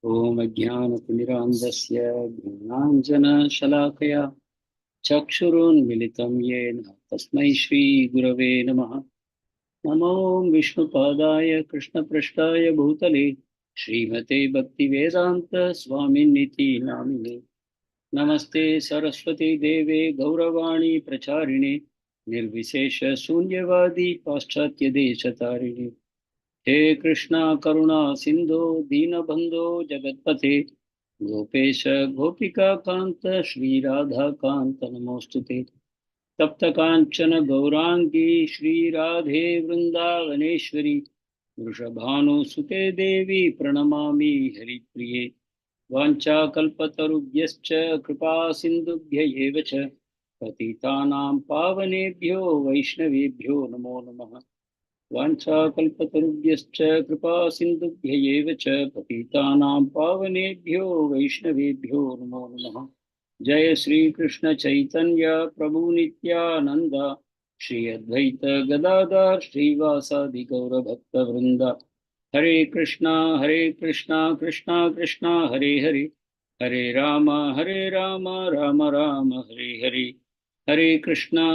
ॐ अज्ञानतिमिरान्धस्य ज्ञानाञ्जनशलाकया चक्षुरुन्मिलितं येन तस्मै श्रीगुरवे नमः। नमो विष्णुपादाय कृष्णपृष्ठाय भूतले श्रीमते भक्तिवेदान्तस्वामिन्निति नामिने। नमस्ते सरस्वती देवे गौरवाणी प्रचारिणे निर्विशेषशून्यवादी पाश्चात्यदेशतारिणे। हे कृष्णा करुणा सिंधो दीनबंधो जगत्पते गोपेश गोपिका कांत श्री राधा कांत नमोस्तुते। तप्त कांचन गौरांगी श्री राधे वृंदावनेश्वरी वृषभानुसुते देवी प्रणमामि हरिप्रिये। वाञ्छाकल्पतरुभ्यश्च कृपा सिन्धुभ्य एव च पतितानां पावनेभ्यो वैष्णवेभ्यो नमो नमः। वाञ्छाकल्पतरुभ्यश्च कृपा सिन्धुभ्य एव च पतितानां पावनेभ्यो वैष्णवेभ्यो नमो नमः। जय श्री कृष्ण चैतन्य प्रभु नित्यानंद श्री अद्वैत गदाधर श्रीवासादि गौर भक्त वृंद। हरे कृष्णा कृष्णा कृष्णा हरे हरे, हरे राम राम राम हरे हरे। हरे कृष्णा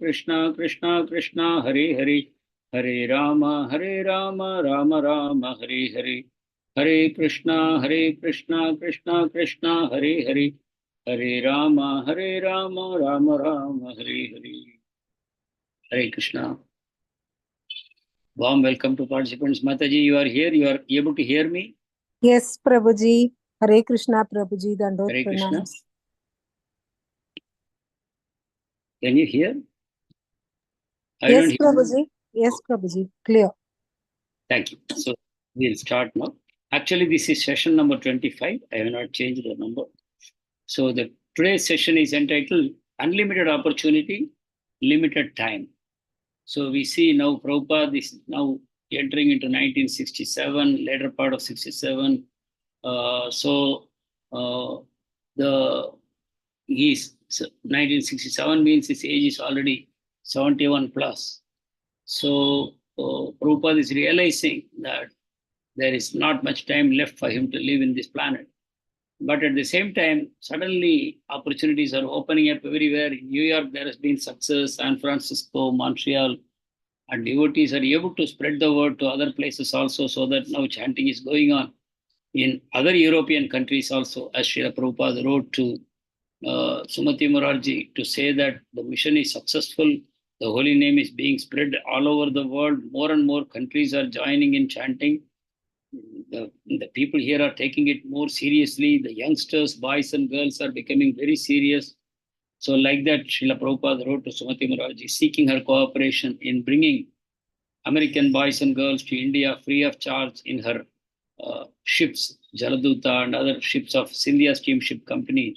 कृष्णा कृष्णा हरे हरे, हरे राम राम राम हरे हरे। हरे कृष्णा कृष्णा कृष्णा हरे हरे, हरे राम राम राम हरे हरे। हरे Krishna. Warm welcome to participants. Mataji, you are here. You are able to hear me? Yes, Prabhuji. Hare Krishna, Prabhuji. Dandot Hare Krishna. pranams. Can you hear? Yes, Prabhuji. Yes, Prabhuji. Clear. Thank you. So we'll start now. Actually, this is session number 25. I have not changed the number. So the today's session is entitled Unlimited Opportunity, Limited Time. So we see now Prabhupada is now entering into 1967, later part of 67. The he's 1967 means his age is already 71 plus. So Prabhupada is realizing that there is not much time left for him to live in this planet. But at the same time, suddenly opportunities are opening up everywhere. In New York, there has been success, San Francisco, Montreal, and devotees are able to spread the word to other places also, so that now chanting is going on in other European countries also, as Srila Prabhupada wrote to Sumati Morarji to say that the mission is successful, the holy name is being spread all over the world, more and more countries are joining in chanting. The people here are taking it more seriously. The youngsters, boys and girls, are becoming very serious. So like that, Srila Prabhupada wrote to Sumati Morarji, seeking her cooperation in bringing American boys and girls to India free of charge in her ships, Jaladuta and other ships of Scindia Steamship Company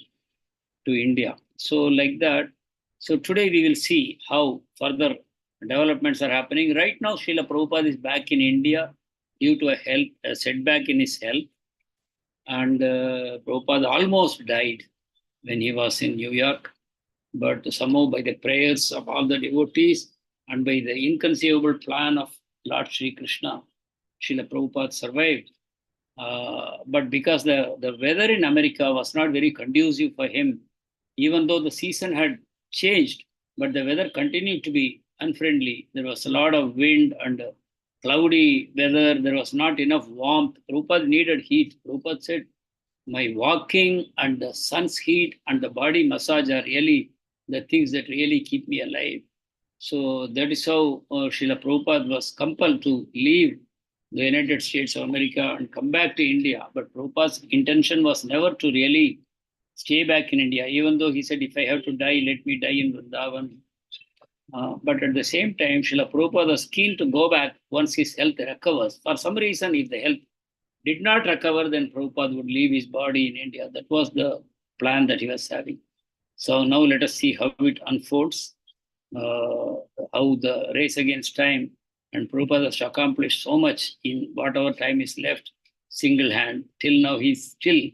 to India. So like that. So today we will see how further developments are happening. Right now, Srila Prabhupada is back in India due to a setback in his health. And Prabhupada almost died when he was in New York. But somehow by the prayers of all the devotees and by the inconceivable plan of Lord Sri Krishna, Srila Prabhupada survived. But because the weather in America was not very conducive for him, even though the season had changed, but the weather continued to be unfriendly. There was a lot of wind and cloudy weather. There was not enough warmth. Prabhupada needed heat. Prabhupada said, my walking and the sun's heat and the body massage are really the things that really keep me alive. So that is how Srila Prabhupada was compelled to leave the United States of America and come back to India. But Prabhupada's intention was never to really stay back in India, even though he said, if I have to die, let me die in Vrindavan. But at the same time, Srila Prabhupada was keen to go back once his health recovers. For some reason, if the health did not recover, then Prabhupada would leave his body in India. That was the plan that he was having. So now let us see how it unfolds, how the race against time, and Prabhupada has accomplished so much in whatever time is left, single hand. Till now, he's still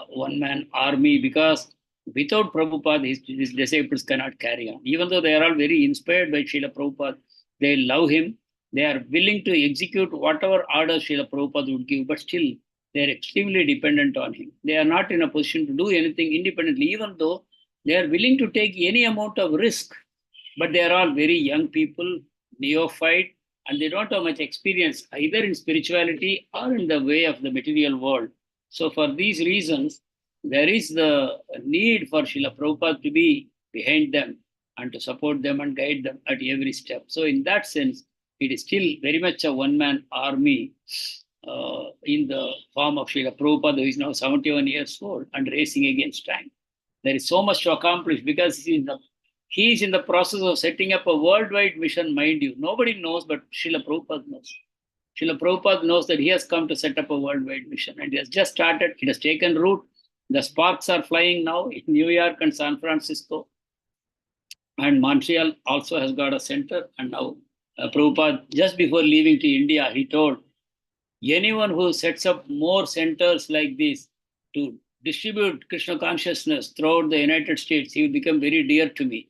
one-man army, because without Prabhupada, his disciples cannot carry on. Even though they are all very inspired by Srila Prabhupada, they love him, they are willing to execute whatever orders Srila Prabhupada would give, but still They are extremely dependent on him. They are not in a position to do anything independently, even though they are willing to take any amount of risk. But they are all very young people, neophyte, and they don't have much experience either in spirituality or in the way of the material world. So for these reasons, there is the need for Srila Prabhupada to be behind them and to support them and guide them at every step. So in that sense, it is still very much a one-man army in the form of Srila Prabhupada, who is now 71 years old and racing against time. There is so much to accomplish because he is in the process of setting up a worldwide mission, mind you. Nobody knows, but Srila Prabhupada knows. Srila Prabhupada knows that he has come to set up a worldwide mission, and it has just started. It has taken root. The sparks are flying now in New York and San Francisco. And Montreal also has got a center. And now Prabhupada, just before leaving to India, he told, anyone who sets up more centers like this to distribute Krishna consciousness throughout the United States, he will become very dear to me.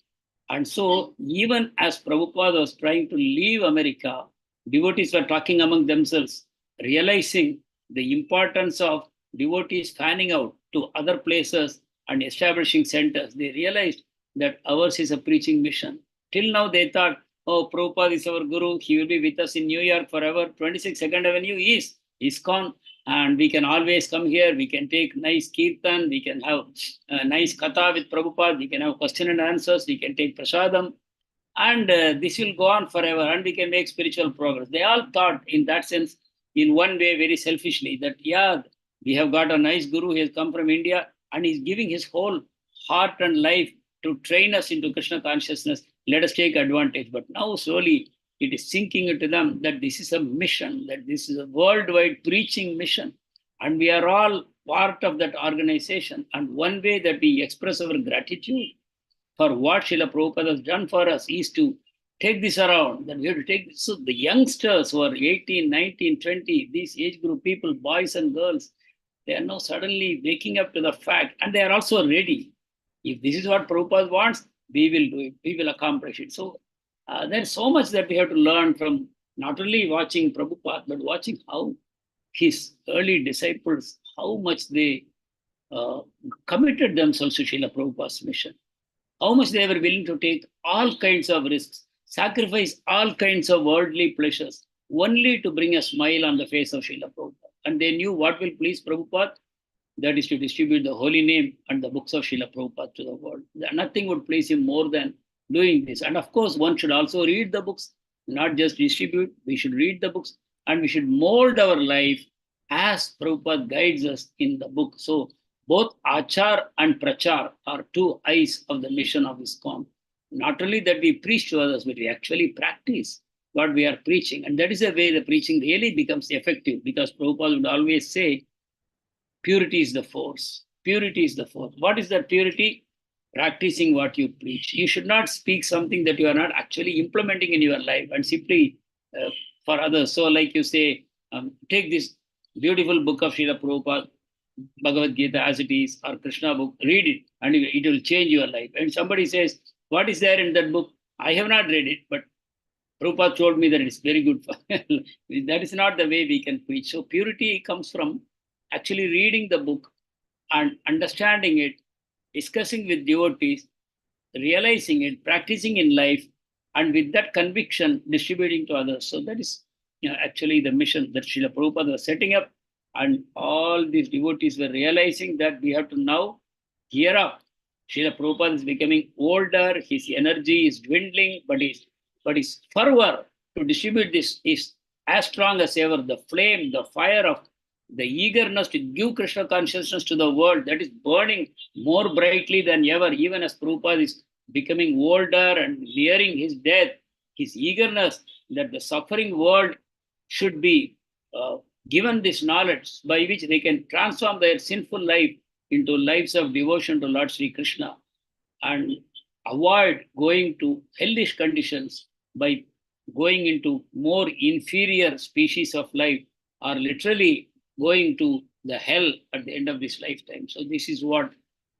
And so, even as Prabhupada was trying to leave America, devotees were talking among themselves, realizing the importance of devotees fanning out to other places and establishing centers. They realized that ours is a preaching mission. Till now, they thought, oh, Prabhupada is our guru. He will be with us in New York forever. 26 Second Avenue is ISKCON, and we can always come here. We can take nice kirtan. We can have a nice katha with Prabhupada. We can have question and answers. We can take prasadam. And this will go on forever, and we can make spiritual progress. They all thought, in that sense, in one way, very selfishly, that, yeah, we have got a nice guru. He has come from India, and he's giving his whole heart and life to train us into Krishna consciousness. Let us take advantage. But now slowly it is sinking into them that this is a mission, that this is a worldwide preaching mission. And we are all part of that organization. And one way that we express our gratitude for what Srila Prabhupada has done for us is to take this around, that we have to take this. So the youngsters who are 18, 19, 20, these age group people, boys and girls, they are now suddenly waking up to the fact, and they are also ready. If this is what Prabhupada wants, we will do it, we will accomplish it. So there's so much that we have to learn from not only watching Prabhupada, but watching how his early disciples, how much they committed themselves to Srila Prabhupada's mission, how much they were willing to take all kinds of risks, sacrifice all kinds of worldly pleasures, only to bring a smile on the face of Srila Prabhupada. And they knew what will please Prabhupada, that is to distribute the holy name and the books of Srila Prabhupada to the world. Nothing would please him more than doing this. And of course, one should also read the books, not just distribute. We should read the books, and we should mold our life as Prabhupada guides us in the book. So both Achar and Prachar are two eyes of the mission of ISKCON. Not only that we preach to others, but we actually practice what we are preaching. And that is the way the preaching really becomes effective, because Prabhupada would always say, purity is the force. Purity is the force. What is that purity? Practicing what you preach. You should not speak something that you are not actually implementing in your life and simply for others. So like you say, take this beautiful book of Srila Prabhupada, Bhagavad Gita as it is, or Krishna book, read it, and it will change your life. And somebody says, what is there in that book? I have not read it, but Prabhupada told me that it's very good. That is not the way we can preach. So purity comes from actually reading the book and understanding it, discussing with devotees, realizing it, practicing in life, and with that conviction, distributing to others. So that is actually the mission that Srila Prabhupada was setting up. And all these devotees were realizing that we have to now gear up. Srila Prabhupada is becoming older, his energy is dwindling, but his fervor to distribute this is as strong as ever. The flame, the fire of the eagerness to give Krishna consciousness to the world, that is burning more brightly than ever. Even as Prabhupada is becoming older and nearing his death, his eagerness that the suffering world should be given this knowledge by which they can transform their sinful life into lives of devotion to Lord Sri Krishna and avoid going to hellish conditions by going into more inferior species of life, or literally going to the hell at the end of this lifetime. So this is what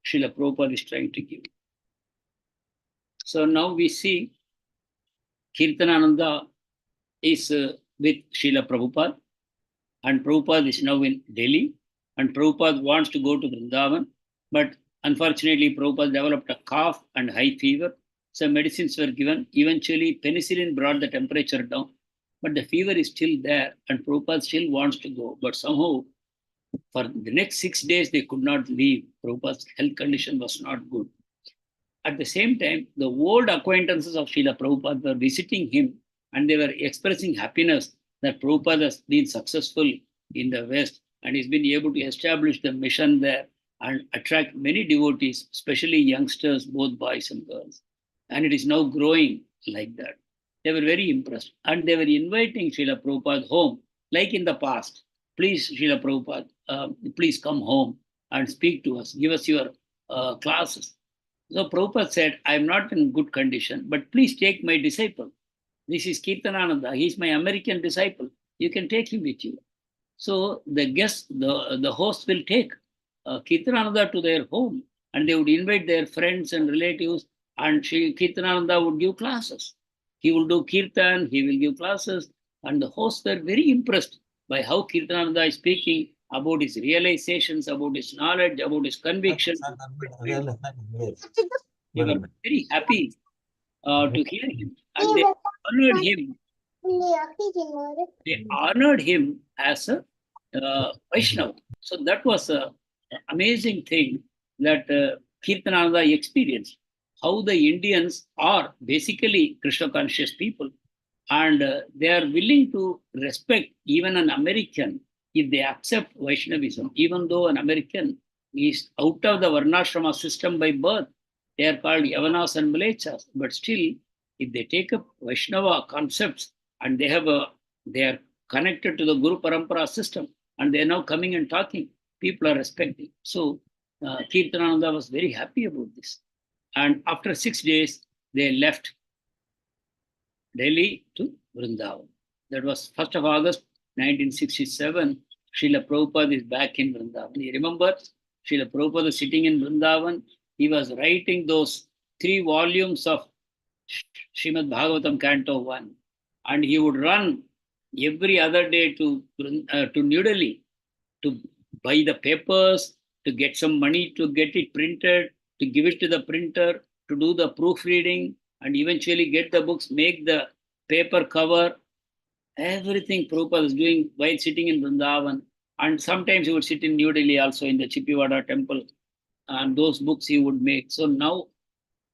Srila Prabhupada is trying to give. So now we see Kirtanananda is with Srila Prabhupada, and Prabhupada is now in Delhi, and Prabhupada wants to go to Vrindavan, but unfortunately, Prabhupada developed a cough and high fever. Some medicines were given. Eventually, penicillin brought the temperature down, but the fever is still there, and Prabhupada still wants to go. But somehow, for the next 6 days, they could not leave. Prabhupada's health condition was not good. At the same time, the old acquaintances of Srila Prabhupada were visiting him, and they were expressing happiness that Prabhupada has been successful in the West and he's been able to establish the mission there and attract many devotees, especially youngsters, both boys and girls. And it is now growing like that. They were very impressed. And they were inviting Srila Prabhupada home, like in the past. Please, Srila Prabhupada, please come home and speak to us. Give us your classes. So Prabhupada said, I am not in good condition, but please take my disciple. This is Kirtanananda. He's my American disciple. You can take him with you. So the guest, the host will take Kirtanananda to their home, and they would invite their friends and relatives, and Kirtanananda would give classes. He will do Kirtan, he will give classes, and the hosts were very impressed by how Kirtanananda is speaking about his realizations, about his knowledge, about his conviction. They were very happy to hear him, and they honored him. They honored him as a Vaishnava. So that was an amazing thing that Kirtanananda experienced. How the Indians are basically Krishna conscious people, and they are willing to respect even an American if they accept Vaishnavism, even though an American is out of the Varnashrama system by birth. They are called Yavanas and Mlechas, but still, if they take up Vaishnava concepts and they are connected to the Guru Parampara system, and they are now coming and talking, people are respecting. So Kirtanananda was very happy about this. And after 6 days, they left Delhi to Vrindavan. That was 1st of August, 1967. Srila Prabhupada is back in Vrindavan. You remember, Srila Prabhupada was sitting in Vrindavan. He was writing those 3 volumes of Srimad Bhagavatam Canto 1. And he would run every other day to New Delhi to buy the papers, to get some money to get it printed, to give it to the printer, to do the proofreading, and eventually get the books, make the paper cover. Everything Prabhupada was doing while sitting in Vrindavan. And sometimes he would sit in New Delhi also in the Chippiwada temple. And those books he would make. So now,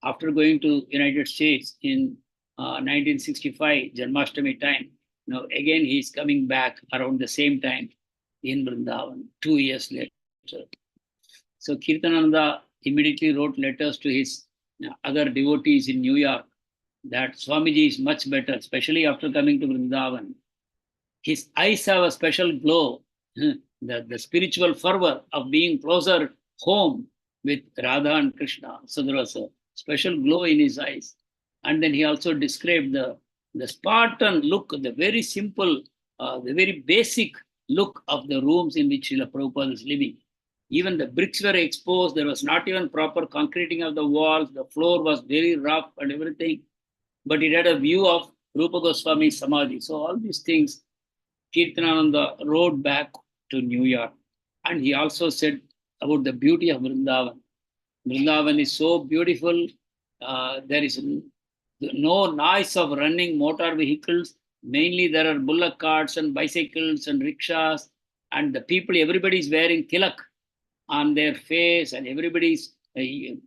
after going to United States in 1965, Janmashtami time, now again he is coming back around the same time in Vrindavan, 2 years later. So Kirtanananda immediately wrote letters to his other devotees in New York that Swamiji is much better, especially after coming to Vrindavan. His eyes have a special glow, the spiritual fervor of being closer home with Radha and Krishna. So there was a special glow in his eyes. And then he also described the Spartan look, the very simple, the very basic look of the rooms in which Srila Prabhupada is living. Even the bricks were exposed. There was not even proper concreting of the walls. The floor was very rough and everything. But it had a view of Rupa Goswami's Samadhi. So all these things, Kirtanananda rode back to New York. And he also said about the beauty of Vrindavan. Vrindavan is so beautiful. There is no noise of running motor vehicles. Mainly there are bullock carts and bicycles and rickshaws. And the people, everybody is wearing tilak on their face, and everybody is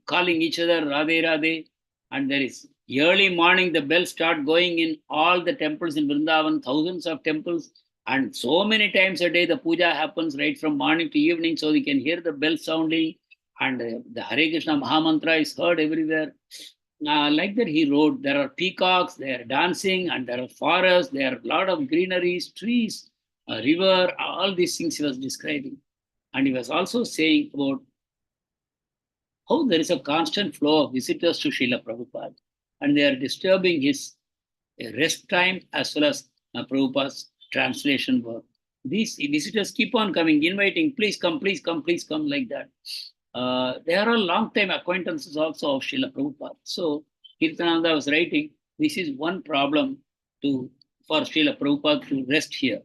calling each other Radhe Radhe. And there is early morning, the bells start going in all the temples in Vrindavan, thousands of temples. And so many times a day, the puja happens right from morning to evening, so you can hear the bell sounding. And the Hare Krishna Mahamantra is heard everywhere. Like that he wrote, there are peacocks, they are dancing, and there are forests, there are a lot of greeneries, trees, a river, all these things he was describing. And he was also saying about how there is a constant flow of visitors to Srila Prabhupada, and they are disturbing his rest time as well as Prabhupada's translation work. These visitors keep on coming, inviting, please come, please come, please come, like that. They are all long-time acquaintances also of Srila Prabhupada. So Kirtanananda was writing, this is one problem for Srila Prabhupada to rest here.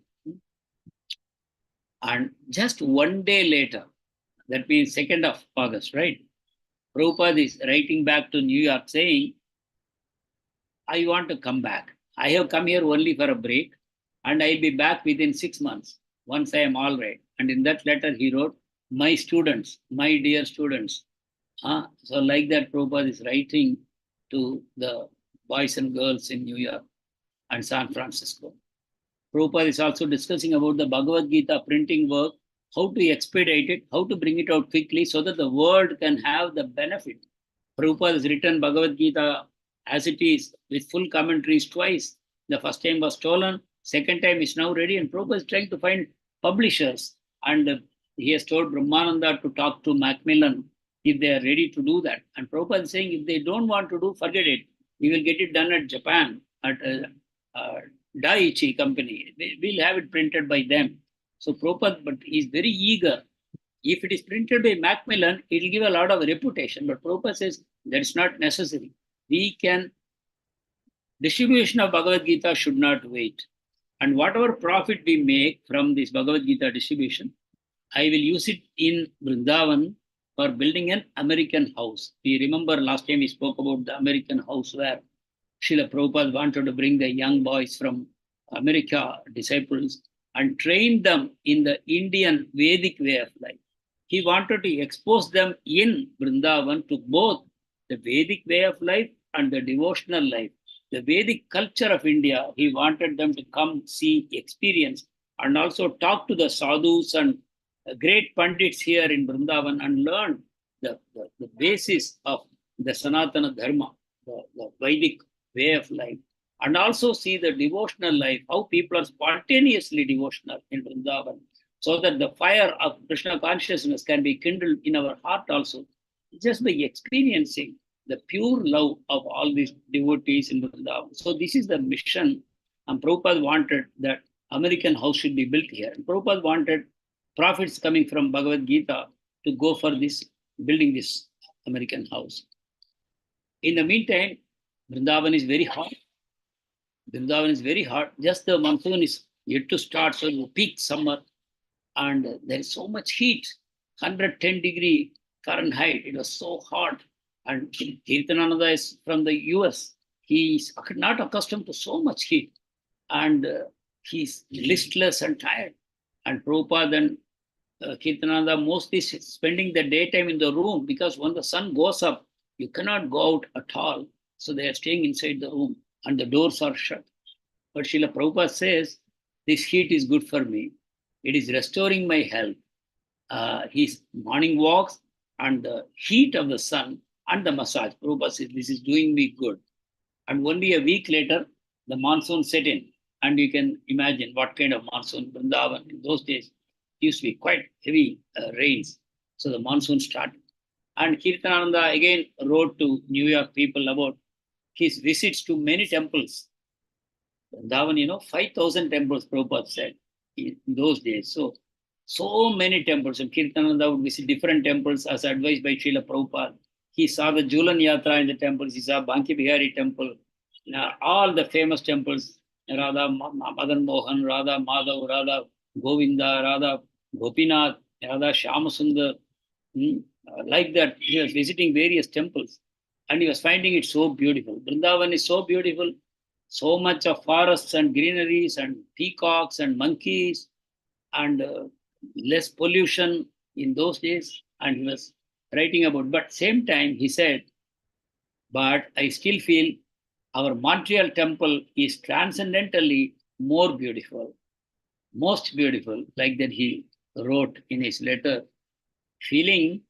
And just one day later, that means 2nd of August, right? Prabhupada is writing back to New York saying, I want to come back. I have come here only for a break and I'll be back within 6 months once I am all right. And in that letter, he wrote, my students, my dear students. So like that, Prabhupada is writing to the boys and girls in New York and San Francisco. Prabhupada is also discussing about the Bhagavad Gita printing work, how to expedite it, how to bring it out quickly so that the world can have the benefit. Prabhupada has written Bhagavad Gita as it is with full commentaries twice. The first time was stolen, second time is now ready, and Prabhupada is trying to find publishers. And he has told Brahmananda to talk to Macmillan if they are ready to do that. And Prabhupada is saying if they don't want to do, forget it. We will get it done at Japan, at Daiichi company. We'll have it printed by them. So Prabhupada, but he's very eager. If it is printed by Macmillan, it will give a lot of reputation. But Prabhupada says that's not necessary. Distribution of Bhagavad Gita should not wait. And whatever profit we make from this Bhagavad Gita distribution, I will use it in Vrindavan for building an American house. We remember last time we spoke about the American house where Srila Prabhupada wanted to bring the young boys from America, disciples, and train them in the Indian Vedic way of life. He wanted to expose them in Vrindavan to both the Vedic way of life and the devotional life. The Vedic culture of India, he wanted them to come, see, experience, and also talk to the sadhus and great pandits here in Vrindavan and learn the basis of the Sanatana Dharma, the Vedic way of life, and also see the devotional life, how people are spontaneously devotional in Vrindavan, so that the fire of Krishna consciousness can be kindled in our heart also, just by experiencing the pure love of all these devotees in Vrindavan. So this is the mission, and Prabhupada wanted that American house should be built here. And Prabhupada wanted profits coming from Bhagavad Gita to go for this, building this American house. In the meantime, Vrindavan is very hot. Vrindavan is very hot. Just the monsoon is yet to start, so the peak summer, and there is so much heat, 110 degree Fahrenheit. It was so hot. And Kirtanananda is from the US. He's not accustomed to so much heat. And he's listless and tired. And Prabhupada and Kirtanananda mostly spending the daytime in the room, because when the sun goes up, you cannot go out at all. So they are staying inside the room and the doors are shut. But Srila Prabhupada says, this heat is good for me. It is restoring my health. His morning walks and the heat of the sun and the massage. Prabhupada says, this is doing me good. And only a week later, the monsoon set in. And you can imagine what kind of monsoon. Vrindavan in those days used to be quite heavy rains. So the monsoon started. And Kirtanananda again wrote to New York people about his visits to many temples. Vrindavan, 5,000 temples, Prabhupada said in those days. So many temples. And Kirtanananda would visit different temples as advised by Srila Prabhupada. He saw the Julan Yatra in the temples. He saw Banki Bihari temple. All the famous temples, Radha Madan Mohan, Radha Madhav, Radha Govinda, Radha Gopinath, Radha Shyamasundar. Like that, he was visiting various temples and he was finding it so beautiful. Vrindavan is so beautiful, so much of forests and greeneries and peacocks and monkeys and less pollution in those days. And he was writing about, but same time he said, but I still feel our Montreal temple is transcendentally more beautiful, most beautiful, like that he wrote in his letter, feeling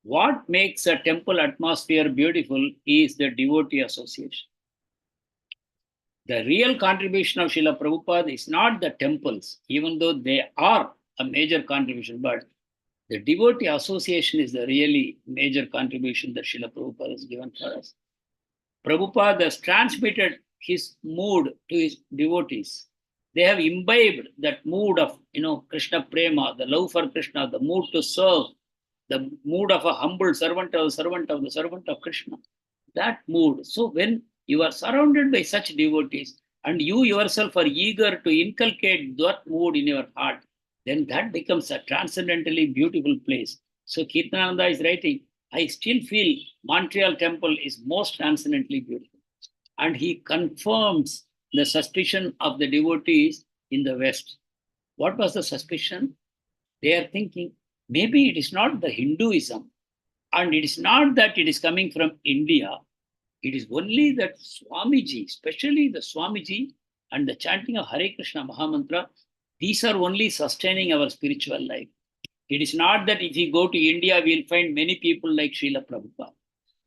what makes a temple atmosphere beautiful is the devotee association. The real contribution of Srila Prabhupada is not the temples, even though they are a major contribution, but the devotee association is the really major contribution that Srila Prabhupada has given for us. Prabhupada has transmitted his mood to his devotees. They have imbibed that mood of, Krishna Prema, the love for Krishna, the mood to serve, the mood of a humble servant of the servant of the servant of Krishna. That mood. So when you are surrounded by such devotees and you yourself are eager to inculcate that mood in your heart, then that becomes a transcendently beautiful place. So Kirtananda is writing, I still feel Montreal temple is most transcendently beautiful. And he confirms the suspicion of the devotees in the West. What was the suspicion? They are thinking, maybe it is not the Hinduism, and it is not that it is coming from India. It is only that Swamiji, especially the Swamiji and the chanting of Hare Krishna Mahamantra, these are only sustaining our spiritual life. It is not that if we go to India, we'll find many people like Srila Prabhupada,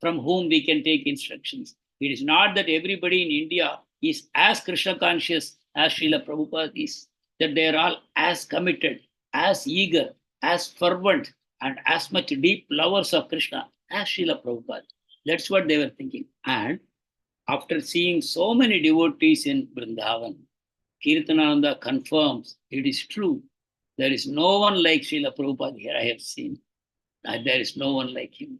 from whom we can take instructions. It is not that everybody in India is as Krishna conscious as Srila Prabhupada is, that they are all as committed, as eager, as fervent, and as much deep lovers of Krishna as Srila Prabhupada. That's what they were thinking. And after seeing so many devotees in Vrindavan, Kirtananda confirms it is true. There is no one like Srila Prabhupada here I have seen. There is no one like him.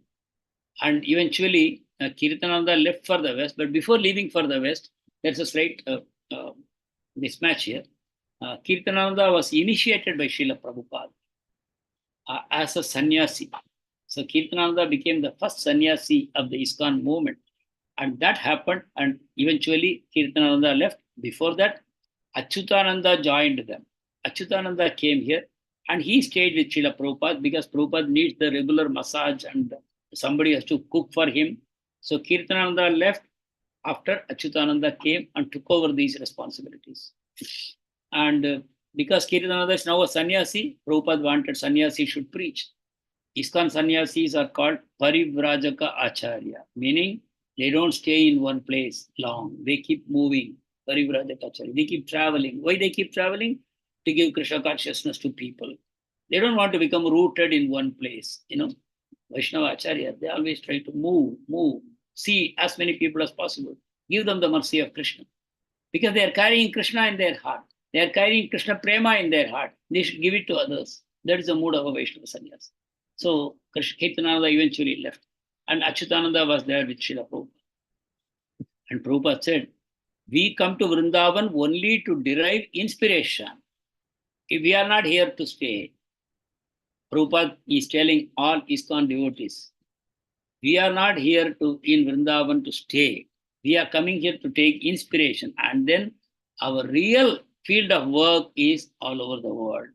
And eventually, Kirtananda left for the West. But before leaving for the West, there's a slight mismatch here. Kirtananda was initiated by Srila Prabhupada as a sannyasi. So Kirtananda became the first sannyasi of the ISKCON movement. And that happened. And eventually, Kirtananda left. Before that, Achyutananda joined them. Achyutananda came here and he stayed with Srila Prabhupada because Prabhupada needs the regular massage and somebody has to cook for him. So Kirtananda left after Achyutananda came and took over these responsibilities. And because Kirtananda is now a sannyasi, Prabhupada wanted sannyasi should preach. ISKCON sannyasis are called Parivrajaka Acharya, meaning they don't stay in one place long. They keep moving. Parivrajaka Acharya. They keep traveling. Why they keep traveling? To give Krishna consciousness to people. They don't want to become rooted in one place. Vaishnava Acharya, they always try to move, see as many people as possible. Give them the mercy of Krishna. Because they are carrying Krishna in their heart. They are carrying Krishna Prema in their heart. They should give it to others. That is the mood of a Vaishnava sannyas. So Kirtananda eventually left. And Achyutananda was there with Srila Prabhupada. And Prabhupada said, we come to Vrindavan only to derive inspiration. If we are not here to stay, Prabhupada is telling all ISKCON devotees, we are not here in Vrindavan to stay. We are coming here to take inspiration. And then our real field of work is all over the world.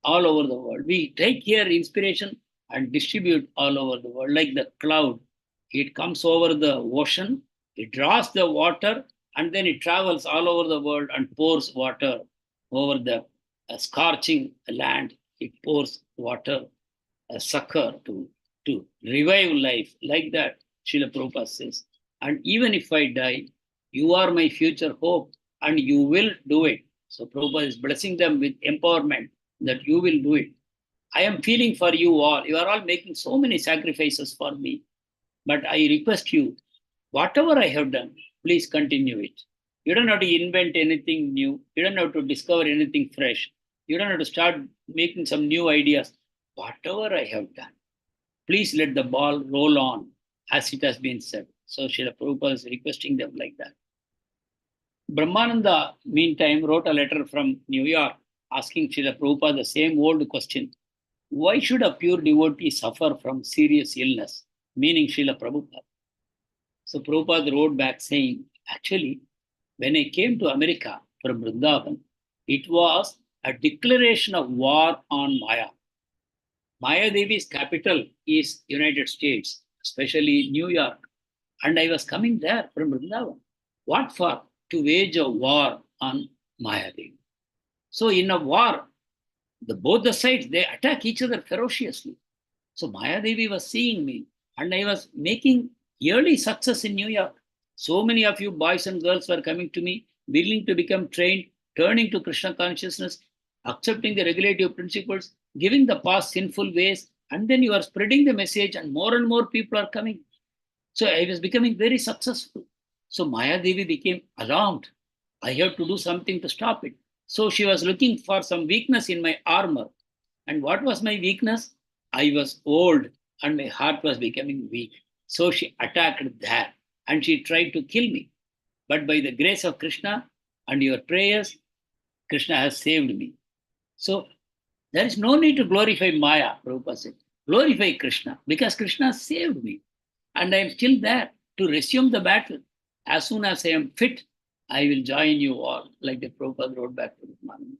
All over the world. We take here inspiration and distribute all over the world. Like the cloud, it comes over the ocean, it draws the water, and then it travels all over the world and pours water over the scorching land. It pours water, a sucker to revive life. Like that, Srila Prabhupada says. And even if I die, you are my future hope and you will do it. So Prabhupada is blessing them with empowerment that you will do it. I am feeling for you all. You are all making so many sacrifices for me. But I request you, whatever I have done, please continue it. You don't have to invent anything new. You don't have to discover anything fresh. You don't have to start making some new ideas. Whatever I have done, please let the ball roll on, as it has been said. So Srila Prabhupada is requesting them like that. Brahmananda, meantime, wrote a letter from New York asking Srila Prabhupada the same old question. Why should a pure devotee suffer from serious illness? Meaning Srila Prabhupada. So Prabhupada wrote back saying, actually, when I came to America from Vrindavan, it was a declaration of war on Maya. Maya Devi's capital is United States, especially New York. And I was coming there from Vrindavan. What for? To wage a war on Maya Devi. So in a war, both the sides, they attack each other ferociously. So Maya Devi was seeing me and I was making yearly success in New York. So many of you boys and girls were coming to me, willing to become trained, turning to Krishna consciousness, accepting the regulative principles, giving the past sinful ways, and then you are spreading the message and more people are coming. So I was becoming very successful. So Maya Devi became alarmed. I have to do something to stop it. So she was looking for some weakness in my armor. And what was my weakness? I was old and my heart was becoming weak. So she attacked there and she tried to kill me. But by the grace of Krishna and your prayers, Krishna has saved me. So There is no need to glorify Maya, Prabhupada said. Glorify Krishna, because Krishna saved me. And I am still there to resume the battle. As soon as I am fit, I will join you all, like the Prabhupada wrote back to the Manand.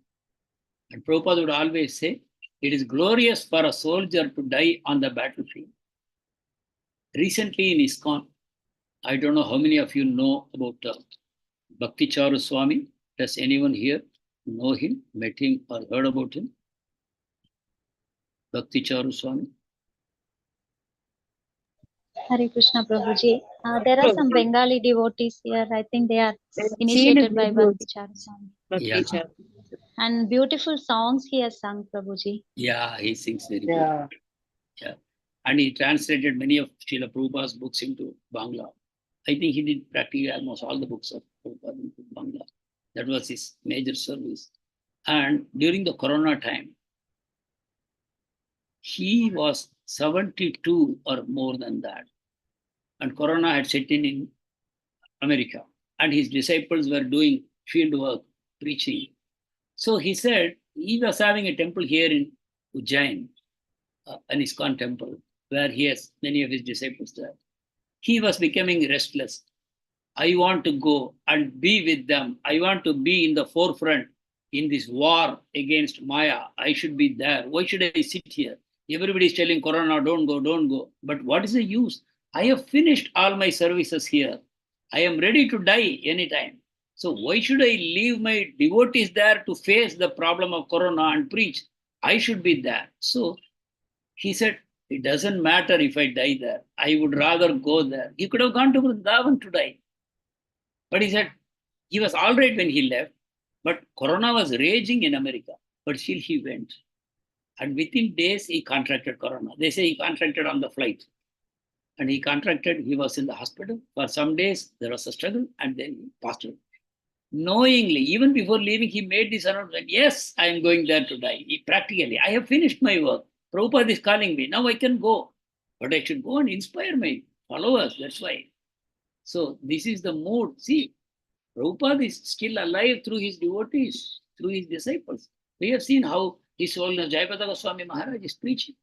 And Prabhupada would always say, it is glorious for a soldier to die on the battlefield. Recently in ISKCON, I don't know how many of you know about Bhakti Charu Swami. Does anyone here know him, met him, or heard about him? Bhakti Charu Swami. Hare Krishna Prabhuji. There are some Bengali devotees here. I think they are initiated by Bhakti Charaswami. Yeah. And beautiful songs he has sung, Prabhuji. Yeah, he sings very good. Yeah. And he translated many of Srila Prabhupada's books into Bangla. I think he did practically almost all the books of Prabhupada into Bangla. That was his major service. And during the Corona time, he was 72 or more than that. And Corona had set in America. And his disciples were doing field work, preaching. So he said he was having a temple here in Ujjain, an ISKCON temple, where he has many of his disciples there. He was becoming restless. I want to go and be with them. I want to be in the forefront in this war against Maya. I should be there. Why should I sit here? Everybody is telling Corona, don't go, don't go. But what is the use? I have finished all my services here. I am ready to die anytime. So why should I leave my devotees there to face the problem of Corona and preach? I should be there. So he said, it doesn't matter if I die there. I would rather go there. He could have gone to Vrindavan to die. But he said, he was all right when he left, but Corona was raging in America, but still he went. And within days, he contracted Corona. They say he contracted on the flight. And he contracted, he was in the hospital. For some days, there was a struggle, and then he passed away. Knowingly, even before leaving, he made this announcement, yes, I am going there to die. Practically, I have finished my work. Prabhupada is calling me. Now I can go. But I should go and inspire my followers. That's why. So this is the mood. See, Prabhupada is still alive through his devotees, through his disciples. We have seen how His Holiness Jayapataka Goswami Maharaj is preaching.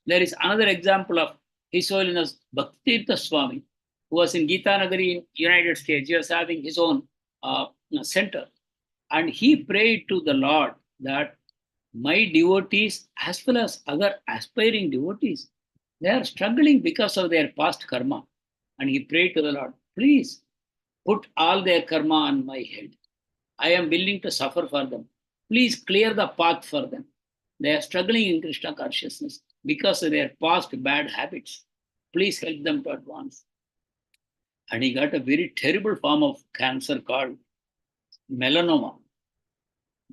There is another example of His Holiness Bhaktitirtha Swami, who was in Gita Nagari in United States. He was having his own center. And he prayed to the Lord that my devotees, as well as other aspiring devotees, they are struggling because of their past karma. And he prayed to the Lord, please put all their karma on my head. I am willing to suffer for them. Please clear the path for them. They are struggling in Krishna consciousness because of their past bad habits. Please help them to advance. And he got a very terrible form of cancer called melanoma.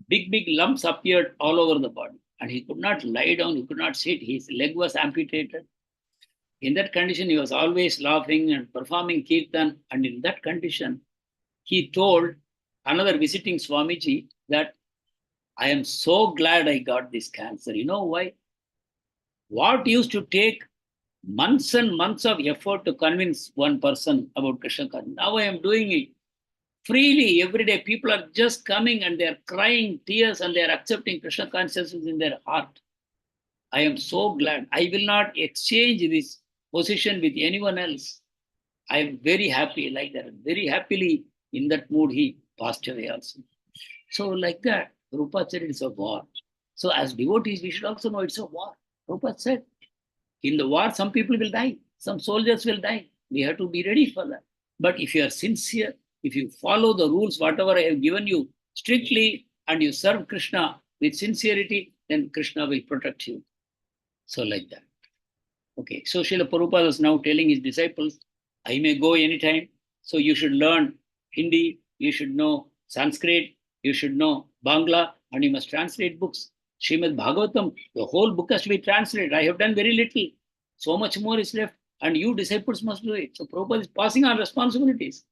Big lumps appeared all over the body. And he could not lie down, he could not sit. His leg was amputated. In that condition, he was always laughing and performing kirtan. And in that condition, he told another visiting Swamiji that I am so glad I got this cancer. You know why? What used to take months and months of effort to convince one person about Krishna consciousness, now I am doing it freely every day. People are just coming and they are crying tears and they are accepting Krishna consciousness in their heart. I am so glad. I will not exchange this position with anyone else. I am very happy like that. Very happily in that mood, he passed away also. So like that, Prabhupada said it's a war. So as devotees, we should also know it's a war. Prabhupada said, in the war, some people will die. Some soldiers will die. We have to be ready for that. But if you are sincere, if you follow the rules, whatever I have given you strictly, and you serve Krishna with sincerity, then Krishna will protect you. So like that. Okay, so Srila Prabhupada is now telling his disciples, I may go anytime, so you should learn Hindi, you should know Sanskrit, you should know Bangla, and you must translate books. Srimad Bhagavatam, the whole book has to be translated. I have done very little. So much more is left, and you disciples must do it. So Prabhupada is passing on responsibilities,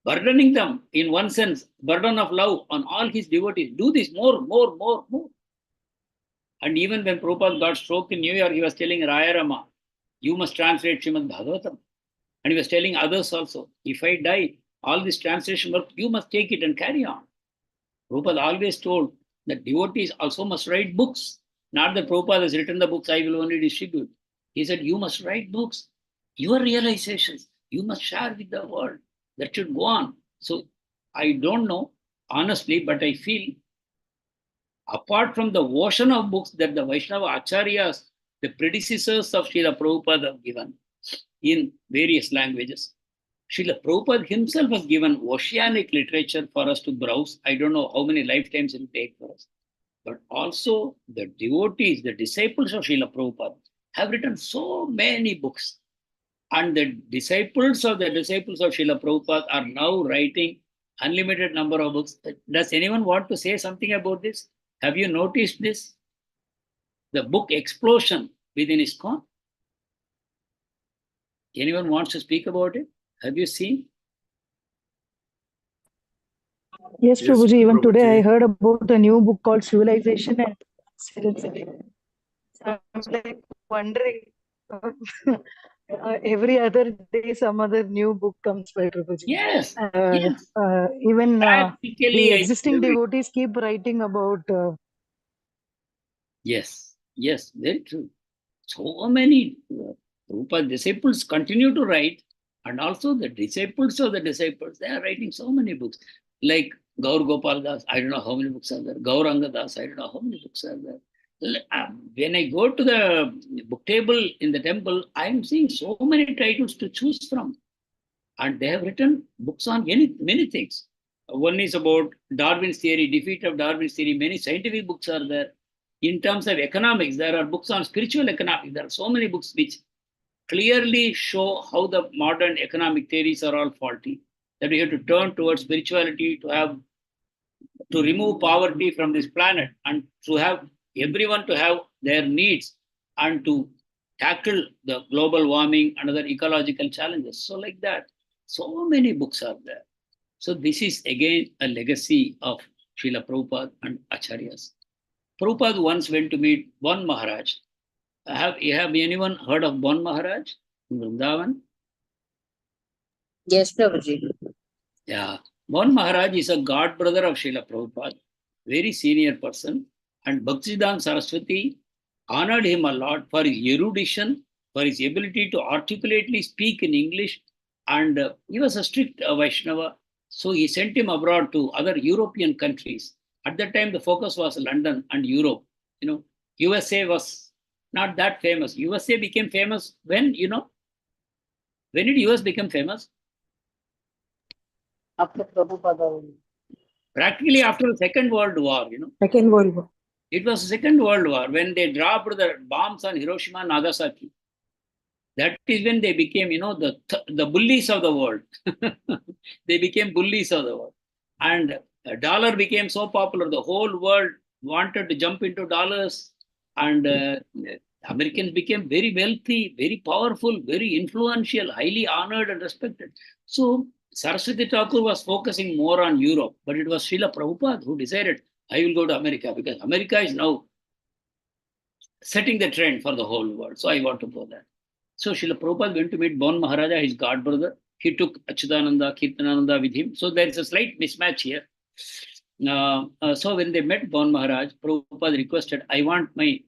burdening them in one sense, burden of love on all his devotees. Do this more. And even when Prabhupada got stroke in New York, he was telling Rayarama, you must translate Srimad Bhagavatam. And he was telling others also, if I die, all this translation work, you must take it and carry on. Prabhupada always told that devotees also must write books. Not that Prabhupada has written the books, I will only distribute. He said, you must write books, your realizations, you must share with the world. That should go on. So I don't know, honestly, but I feel apart from the ocean of books that the Vaishnava Acharyas, the predecessors of Srila Prabhupada have given in various languages, Srila Prabhupada himself has given oceanic literature for us to browse. I don't know how many lifetimes it will take for us. But also the devotees, the disciples of Srila Prabhupada have written so many books. And the disciples of Srila Prabhupada are now writing unlimited number of books. Does anyone want to say something about this? Have you noticed this? The book explosion within ISKCON? Anyone wants to speak about it? Have you seen? Yes, Yes, Prabhuji. Even today, I Prabhuji. heard about a new book called Civilization and Citizenship. So I'm like wondering, every other day, some other new book comes by Prabhuji. Yes. Yes. Even Practically, the I existing believe it. devotees keep writing about. Yes. Yes. Very true. So many Prabhupada disciples continue to write, and also the disciples of the disciples, they are writing so many books. Like Gaur Gopal Das, I don't know how many books are there. Gauranga Das, I don't know how many books are there. When I go to the book table in the temple, I am seeing so many titles to choose from. And they have written books on many things. One is about Darwin's theory, defeat of Darwin's theory. Many scientific books are there. In terms of economics, there are books on spiritual economics. There are so many books which clearly show how the modern economic theories are all faulty. That we have to turn towards spirituality to remove poverty from this planet and to have everyone to have their needs and to tackle the global warming and other ecological challenges. So like that, so many books are there. So this is again a legacy of Srila Prabhupada and Acharyas. Prabhupada once went to meet Bon Maharaj. Have anyone heard of Bon Maharaj in Vrindavan? Yes, Prabhuji. Yeah. Bon Maharaj is a god brother of Srila Prabhupada, very senior person. And Bhaktisiddhanta Saraswati honored him a lot for his erudition, for his ability to articulately speak in English. And he was a strict Vaishnava. So he sent him abroad to other European countries. At that time, the focus was London and Europe. USA was not that famous. USA became famous when did US become famous? After Prabhupada. Practically after the Second World War, Second World War. It was the Second World War when they dropped the bombs on Hiroshima and Nagasaki. That is when they became, the bullies of the world. They became bullies of the world. And the dollar became so popular, the whole world wanted to jump into dollars. And Americans became very wealthy, very powerful, very influential, highly honored and respected. So Saraswati Thakur was focusing more on Europe, but it was Srila Prabhupada who decided, I will go to America because America is now setting the trend for the whole world. So I want to go there. So Srila Prabhupada went to meet Bon Maharaja, his god brother. He took Achyutananda, Kirtananda with him. So there is a slight mismatch here. So when they met Bon Maharaj, Prabhupada requested, I want my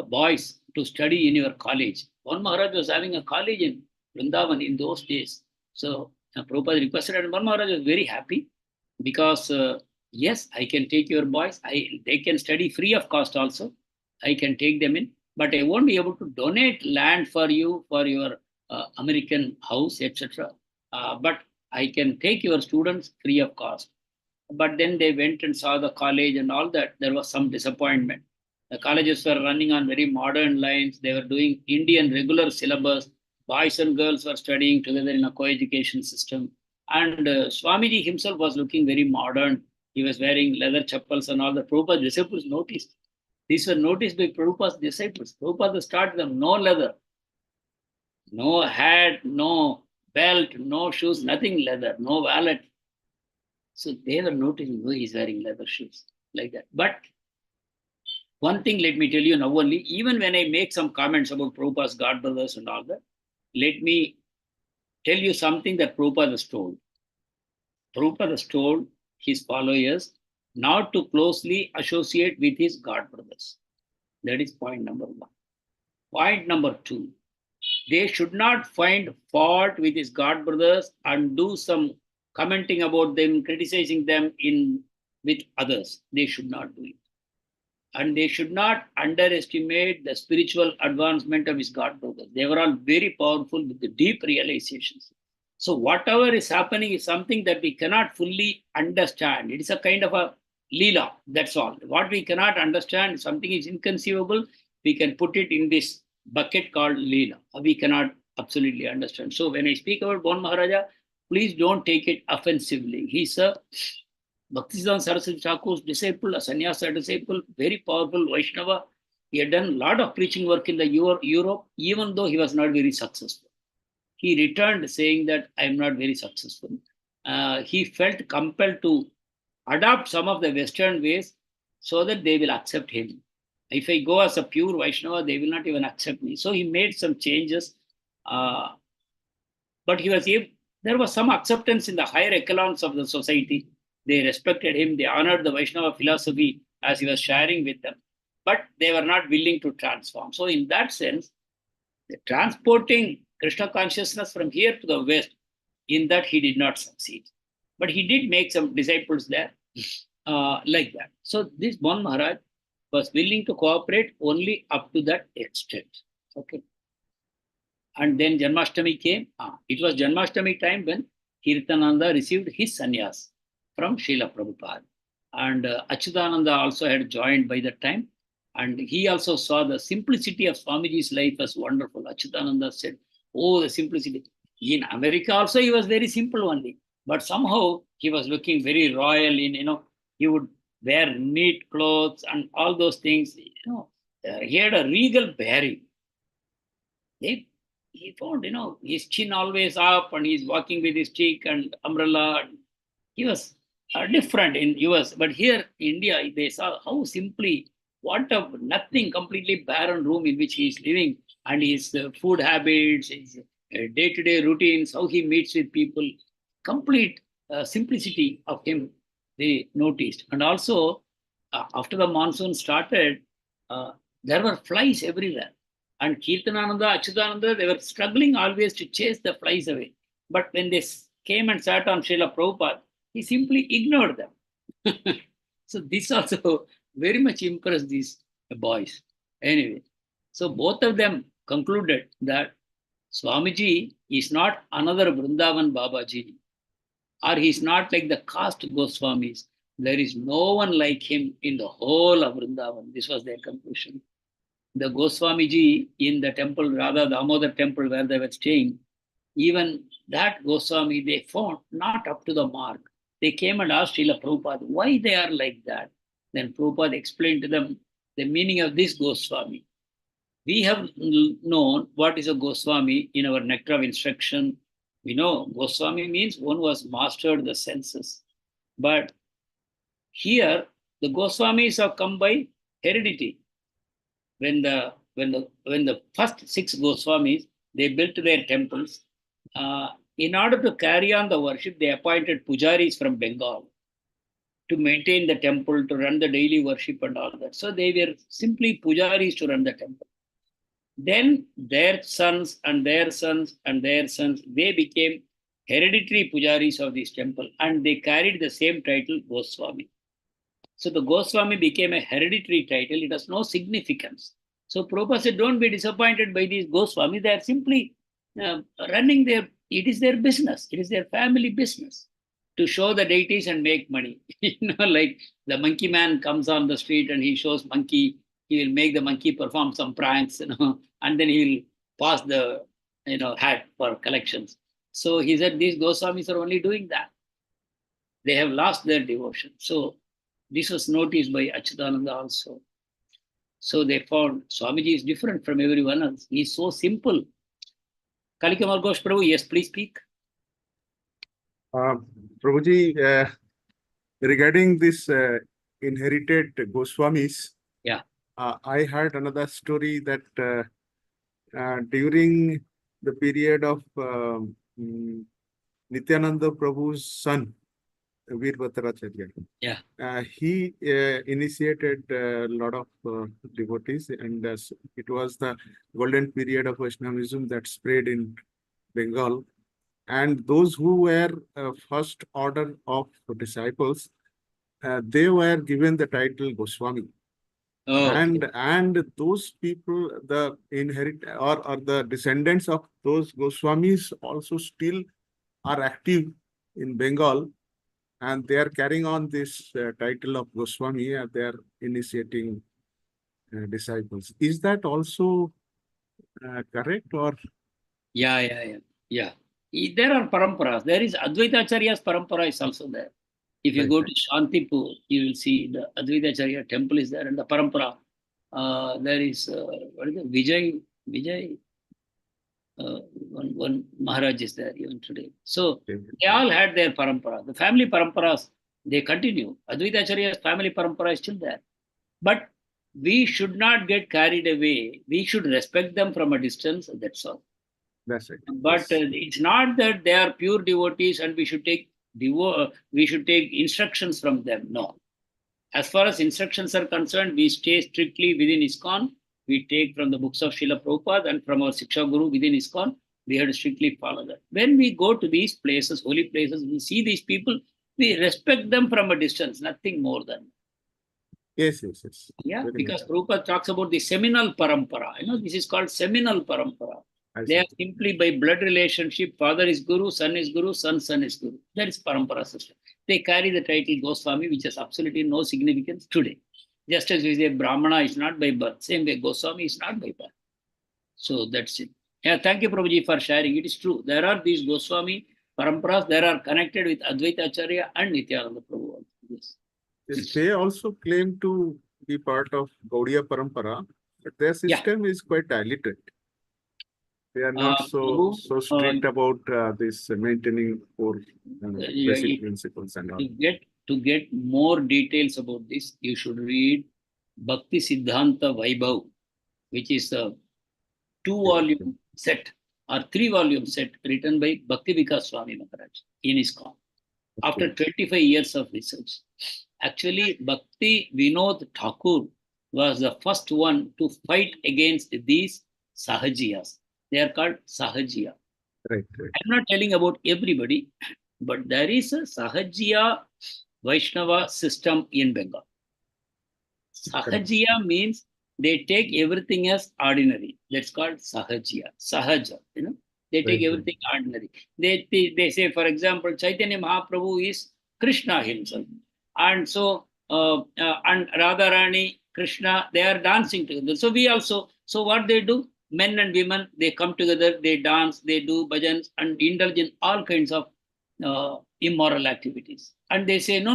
boys to study in your college. Bon Maharaj was having a college in Vrindavan in those days. So Prabhupada requested, and Bon Maharaj was very happy because, yes, I can take your boys. They can study free of cost also. I can take them in, but I won't be able to donate land for you for your American house, etc. But I can take your students free of cost. But then they went and saw the college and all that. There was some disappointment. The colleges were running on very modern lines. They were doing Indian regular syllabus. Boys and girls were studying together in a co-education system. And Swamiji himself was looking very modern. He was wearing leather chappals and all. The Prabhupada disciples noticed. These were noticed by Prabhupada's disciples. Prabhupada started them, no leather, no hat, no belt, no shoes, nothing leather, no wallet. So they were noticing, oh, he's wearing leather shoes, like that. But one thing, let me tell you now only, even when I make some comments about Prabhupada's god brothers and all that, let me tell you something that Prabhupada has told. Prabhupada has told his followers not to closely associate with his god brothers. That is point number one. Point number two, they should not find fault with his god brothers and do some commenting about them, criticizing them with others. They should not do it. And they should not underestimate the spiritual advancement of his god brothers. They were all very powerful with the deep realizations. So whatever is happening is something that we cannot fully understand. It is a kind of a leela, that's all. What we cannot understand, something is inconceivable, we can put it in this bucket called leela. We cannot absolutely understand. So when I speak about Bon Maharaja, please don't take it offensively. He's a Bhaktisiddhanta Saraswati Thakur's disciple, a sannyasa disciple, very powerful Vaishnava. He had done a lot of preaching work in the Europe, even though he was not very successful. He returned saying that I am not very successful. He felt compelled to adopt some of the Western ways so that they will accept him. If I go as a pure Vaishnava, they will not even accept me. So he made some changes. But there was some acceptance in the higher echelons of the society. They respected him. They honored the Vaishnava philosophy as he was sharing with them. But they were not willing to transform. So in that sense, transporting Krishna consciousness from here to the West, in that he did not succeed. But he did make some disciples there like that. So this Bon Maharaj was willing to cooperate only up to that extent. Okay. And then Janmashtami came. It was Janmashtami time when Kirtananda received his sannyas from Srila Prabhupada. And Achyutananda also had joined by that time. And he also saw the simplicity of Swamiji's life as wonderful. Achyutananda said, oh, the simplicity. In America also, he was very simple only. But somehow, he was looking very royal in, he would wear neat clothes and all those things. He had a regal bearing. He found, his chin always up and he's walking with his stick and umbrella. He was different in US. But here in India, they saw how simply, nothing, completely barren room in which he is living, and his food habits, his day-to-day routines, how he meets with people, complete simplicity of him, they noticed. And also, after the monsoon started, there were flies everywhere. And Kirtanananda, Achyutananda, they were struggling always to chase the flies away. But when they came and sat on Srila Prabhupada, he simply ignored them. So this also very much impressed these boys. Anyway, so both of them concluded that Swamiji is not another Vrindavan Babaji, or he is not like the caste Goswamis. There is no one like him in the whole of Vrindavan. This was their conclusion. The Goswamiji in the temple, rather the Damodar temple where they were staying, even that Goswami they found not up to the mark. They came and asked Srila Prabhupada why they are like that. Then Prabhupada explained to them the meaning of this Goswami. We have known what is a Goswami in our nectar of instruction. We know Goswami means one who has mastered the senses. But here, the Goswamis have come by heredity. When the first 6 Goswamis, they built their temples, in order to carry on the worship, they appointed pujaris from Bengal to maintain the temple, to run the daily worship and all that. So they were simply pujaris to run the temple. Then their sons and their sons and their sons, they became hereditary pujaris of this temple, and they carried the same title, Goswami. So the Goswami became a hereditary title. It has no significance. So Prabhupada said, don't be disappointed by these Goswamis. They are simply running it is their business. It is their family business to show the deities and make money. Like the monkey man comes on the street and he shows monkey, he will make the monkey perform some pranks, and then he will pass the, hat for collections. So he said, these Goswamis are only doing that. They have lost their devotion. So this was noticed by Achyutananda also. So they found Swamiji is different from everyone else. He is so simple. Kalikamar Ghosh Prabhu, yes, please speak. Prabhuji, regarding this inherited Goswamis, Yeah. I heard another story that during the period of Nityananda Prabhu's son, Veerbhadracharya. Yeah. He initiated a lot of devotees, and it was the golden period of Vaishnavism that spread in Bengal. And those who were first order of disciples, they were given the title Goswami. Oh, And those people, the or the descendants of those Goswamis also still are active in Bengal, and they are carrying on this title of Goswami, and they are initiating disciples. Is that also correct, or? yeah. There are paramparas. There is Advaita Acharya's parampara is also there. If you Right, go right. to Shantipur, you will see the Advaita Acharya temple is there, and the parampara. There is what is it? Vijay. One Maharaj is there even today. So they all had their parampara. The family paramparas, they continue. Advaita Acharya's family parampara is still there. But we should not get carried away. We should respect them from a distance. That's all. That's it. But Yes. it's not that they are pure devotees and we should take instructions from them. No. As far as instructions are concerned, we stay strictly within ISKCON. We take from the books of Srila Prabhupada and from our Siksha Guru within ISKCON. We have to strictly follow that. When we go to these places, holy places, we see these people, we respect them from a distance, nothing more than. Yes. Yeah, Very because much. Prabhupada talks about the seminal parampara. This is called seminal parampara. I They see. are simply by blood relationship. Father is Guru, son is Guru, son is Guru. That is parampara system. They carry the title Goswami, which has absolutely no significance today. Just as we say Brahmana is not by birth, same way Goswami is not by birth. So that's it. Yeah, thank you, Prabhuji, for sharing. It is true. There are these Goswami paramparas that are connected with Advaita Acharya and Nityananda Prabhu. Yes. Yes, they also claim to be part of Gaudiya Parampara, but their system is quite diluted. They are not so Prabhu, strict about this maintaining four basic principles and all. To get more details about this, you should read Bhakti Siddhanta Vaibhav, which is a 2-volume set or 3-volume set written by Bhakti Vikas Swami Maharaj in ISKCON. After 25 years of research. Actually, Bhakti Vinod Thakur was the first one to fight against these Sahajiyas. They are called Sahajiya. Right. I'm not telling about everybody, but there is a Sahajiya Vaishnava system in Bengal. Sahajiya means they take everything as ordinary. That's called Sahajiya. Sahaja, they take everything ordinary. They say, for example, Chaitanya Mahaprabhu is Krishna himself. And so, and Radharani, Krishna, they are dancing together. So we also, so what they do, men and women, they come together, they dance, they do bhajans and indulge in all kinds of immoral activities. And they say, no,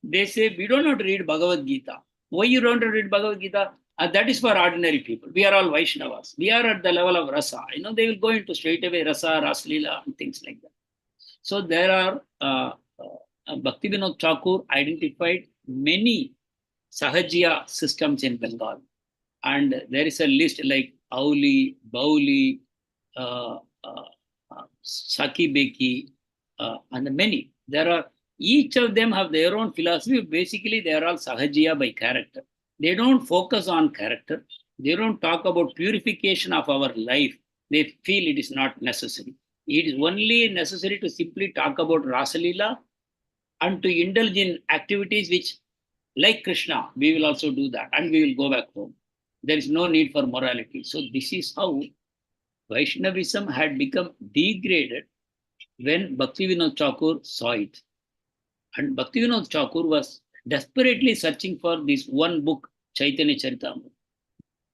they say, we don't have to read Bhagavad Gita. Why you don't read Bhagavad Gita? That is for ordinary people. We are all Vaishnavas. We are at the level of rasa. They will go into straight away rasa, raslila, and things like that. So there are Bhakti Vinod Thakur identified many Sahajiya systems in Bengal. And there is a list like Auli, Bauli, Saki Beki, and many. There are, each of them have their own philosophy. Basically, they are all Sahajiya by character. They don't focus on character. They don't talk about purification of our life. They feel it is not necessary. It is only necessary to simply talk about Rasalila and to indulge in activities which, like Krishna, we will also do that and we will go back home. There is no need for morality. So this is how Vaishnavism had become degraded when Bhakti Vinod Thakur saw it. And Bhakti Vinod Thakur was desperately searching for this one book, Chaitanya Charitamrita.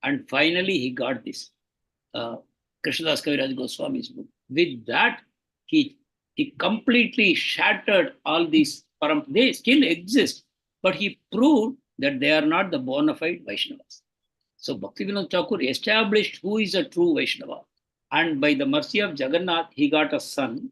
And finally, he got this, Krishnadas Kaviraj Goswami's book. With that, he completely shattered all these paramparas. They still exist, but he proved that they are not the bona fide Vaishnavas. So Bhakti Vinod Thakur established who is a true Vaishnava. And by the mercy of Jagannath, he got a son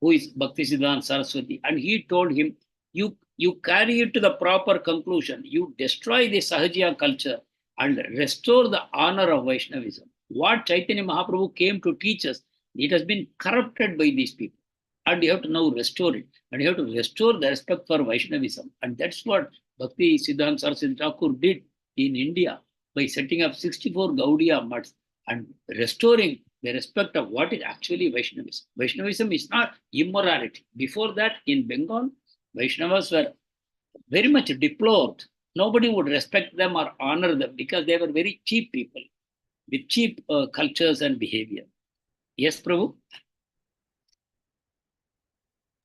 who is Bhakti Siddhanta Saraswati. And he told him, you carry it to the proper conclusion. You destroy the Sahajiya culture and restore the honor of Vaishnavism. What Chaitanya Mahaprabhu came to teach us, it has been corrupted by these people. and you have to now restore it. And you have to restore the respect for Vaishnavism. And that's what Bhakti Siddhanta Saraswati Thakur did in India by setting up 64 Gaudiya mutts and restoring the respect of what is actually Vaishnavism. Vaishnavism is not immorality. Before that, in Bengal, Vaishnavas were very much deplored. Nobody would respect them or honor them because they were very cheap people with cheap cultures and behavior. Yes, Prabhu?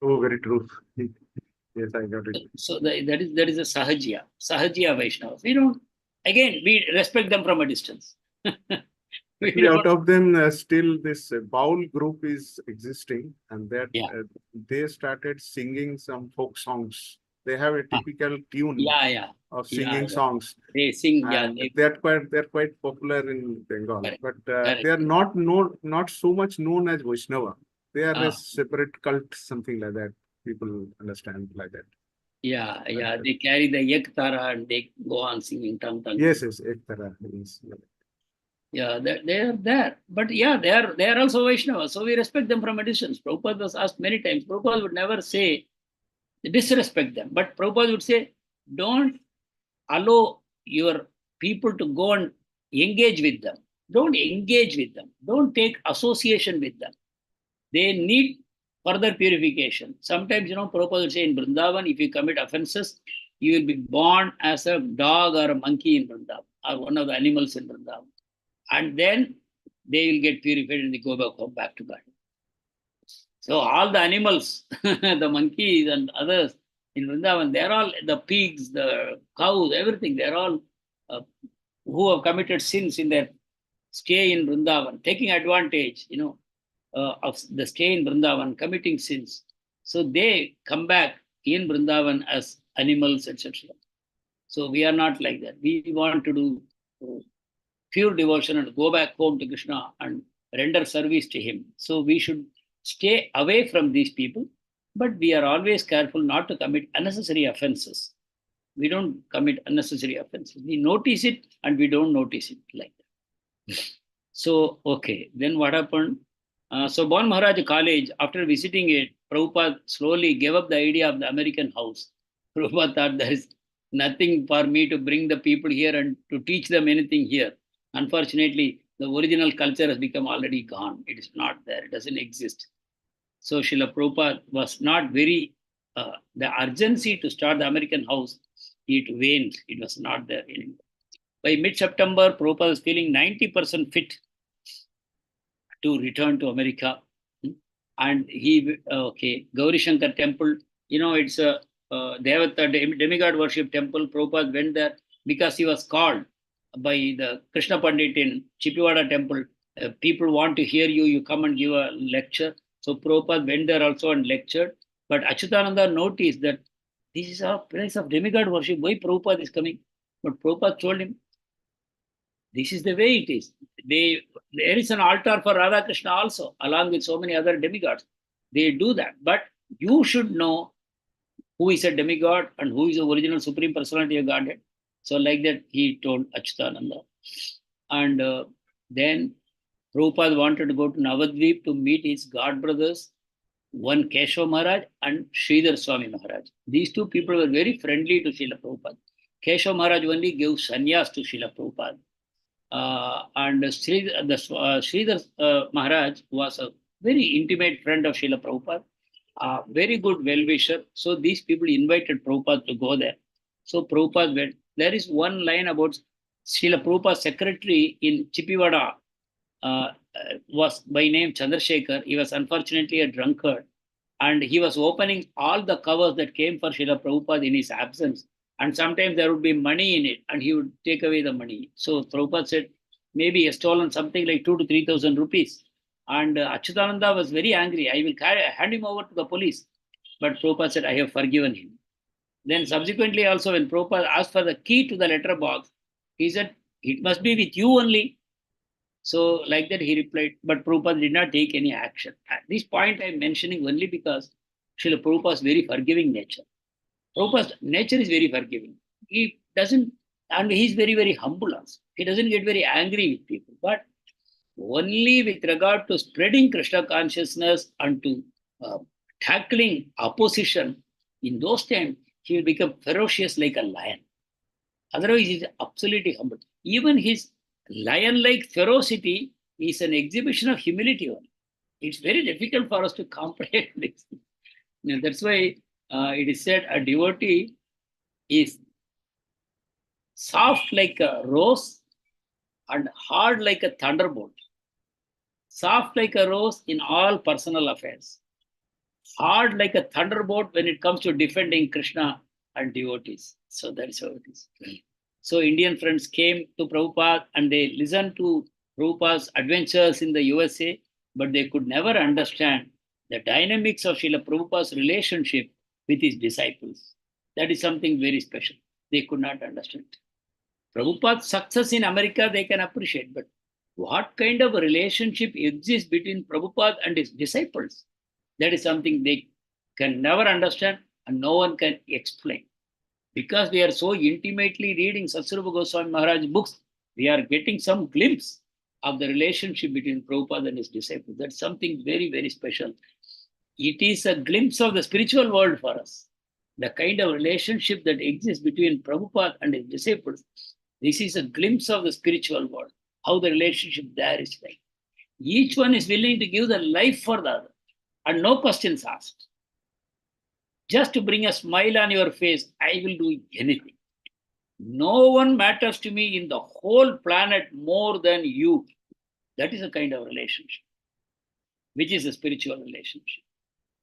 Oh, very true. Yes, I got it. So that is a Sahajya Vaishnavas. We don't, again, we respect them from a distance. We Actually, out don't- of them, still this Baul group is existing, and that Yeah. they started singing some folk songs. They have a typical tune yeah. of Yeah, singing yeah. songs, They sing, yeah. and they're quite popular in Bengal. Correct, But correct. they are not so much known as Vaishnava. They are Ah. a separate cult, something like that. People understand like that. Yeah. They carry the Yak Tara and they go on singing Tam Tam. Yes, ek tarah is. Yeah, they are there. But yeah, they are also Vaishnavas. So we respect them from a distance. Prabhupada was asked many times. Prabhupada would never say, disrespect them. But Prabhupada would say, don't allow your people to go and engage with them. Don't engage with them. Don't take association with them. They need further purification. Sometimes, Prabhupada would say in Vrindavan, if you commit offenses, you will be born as a dog or a monkey in Vrindavan, or one of the animals in Vrindavan. And then they will get purified and they go back to God. So all the animals, the monkeys and others in Vrindavan, they're all, the pigs, the cows, everything, they're all who have committed sins in their stay in Vrindavan, taking advantage, of the stay in Vrindavan, committing sins. So they come back in Vrindavan as animals, etc. So we are not like that. We want to do pure devotion and go back home to Krishna and render service to him. So we should stay away from these people, but we are always careful not to commit unnecessary offenses. We don't commit unnecessary offenses. We notice it and we don't notice it like that. So, okay, then what happened? So Bon Maharaj College, after visiting it, Prabhupada slowly gave up the idea of the American house. Prabhupada thought there is nothing for me to bring the people here and to teach them anything here. Unfortunately, the original culture has become already gone. It is not there. It doesn't exist. So Srila Prabhupada was not very, the urgency to start the American house, it waned. It was not there anymore. By mid-September, Prabhupada was feeling 90% fit to return to America. And Gauri Shankar temple, it's a Devata demigod worship temple. Prabhupada went there because he was called by the Krishna Pandit in Chippiwada temple. People want to hear you, you come and give a lecture. So Prabhupada went there also and lectured. But Achyutananda noticed that this is a place of demigod worship. Why Prabhupada is coming? But Prabhupada told him, this is the way it is. There is an altar for Radha Krishna also, along with so many other demigods. They do that. But you should know who is a demigod and who is the original Supreme Personality of Godhead. So like that, he told Achyutananda. And then Prabhupada wanted to go to Navadvip to meet his god brothers, one Keshav Maharaj and Sridhar Swami Maharaj. These two people were very friendly to Srila Prabhupada. Keshav Maharaj only gave sannyas to Srila Prabhupada. And Sridhar Maharaj was a very intimate friend of Srila Prabhupada, very good well-wisher. So these people invited Prabhupada to go there. So Prabhupada went. There is one line about Srila Prabhupada's secretary in Chippiwada was by name Chandrasekhar. He was unfortunately a drunkard. And he was opening all the covers that came for Srila Prabhupada in his absence. And sometimes there would be money in it and he would take away the money. So Prabhupada said, maybe he has stolen something like 2,000 to 3,000 rupees. And Achyutananda was very angry. I will hand him over to the police. But Prabhupada said, I have forgiven him. Then subsequently also when Prabhupada asked for the key to the letter box, he said, it must be with you only. So like that he replied, but Prabhupada did not take any action. At this point I'm mentioning only because Srila Prabhupada's very forgiving nature. Prabhupada's nature is very forgiving. He doesn't, and he's very, very humble also. He doesn't get very angry with people, but only with regard to spreading Krishna consciousness and to tackling opposition, in those times, he will become ferocious like a lion. Otherwise, he's absolutely humble. Even his lion-like ferocity is an exhibition of humility only. It's very difficult for us to comprehend this. That's why it is said a devotee is soft like a rose and hard like a thunderbolt. Soft like a rose in all personal affairs. Hard like a thunderbolt when it comes to defending Krishna and devotees. So that is how it is. So Indian friends came to Prabhupada and they listened to Prabhupada's adventures in the USA, but they could never understand the dynamics of Srila Prabhupada's relationship with his disciples. That is something very special. They could not understand. Prabhupada's success in America, they can appreciate, but what kind of a relationship exists between Prabhupada and his disciples? That is something they can never understand and no one can explain. Because we are so intimately reading Satsvarupa Goswami Maharaj books, we are getting some glimpse of the relationship between Prabhupada and his disciples. That's something very, very special. It is a glimpse of the spiritual world for us. The kind of relationship that exists between Prabhupada and his disciples, this is a glimpse of the spiritual world, how the relationship there is like. Each one is willing to give the life for the other and no questions asked. Just to bring a smile on your face, I will do anything. No one matters to me in the whole planet more than you. That is a kind of relationship, which is a spiritual relationship,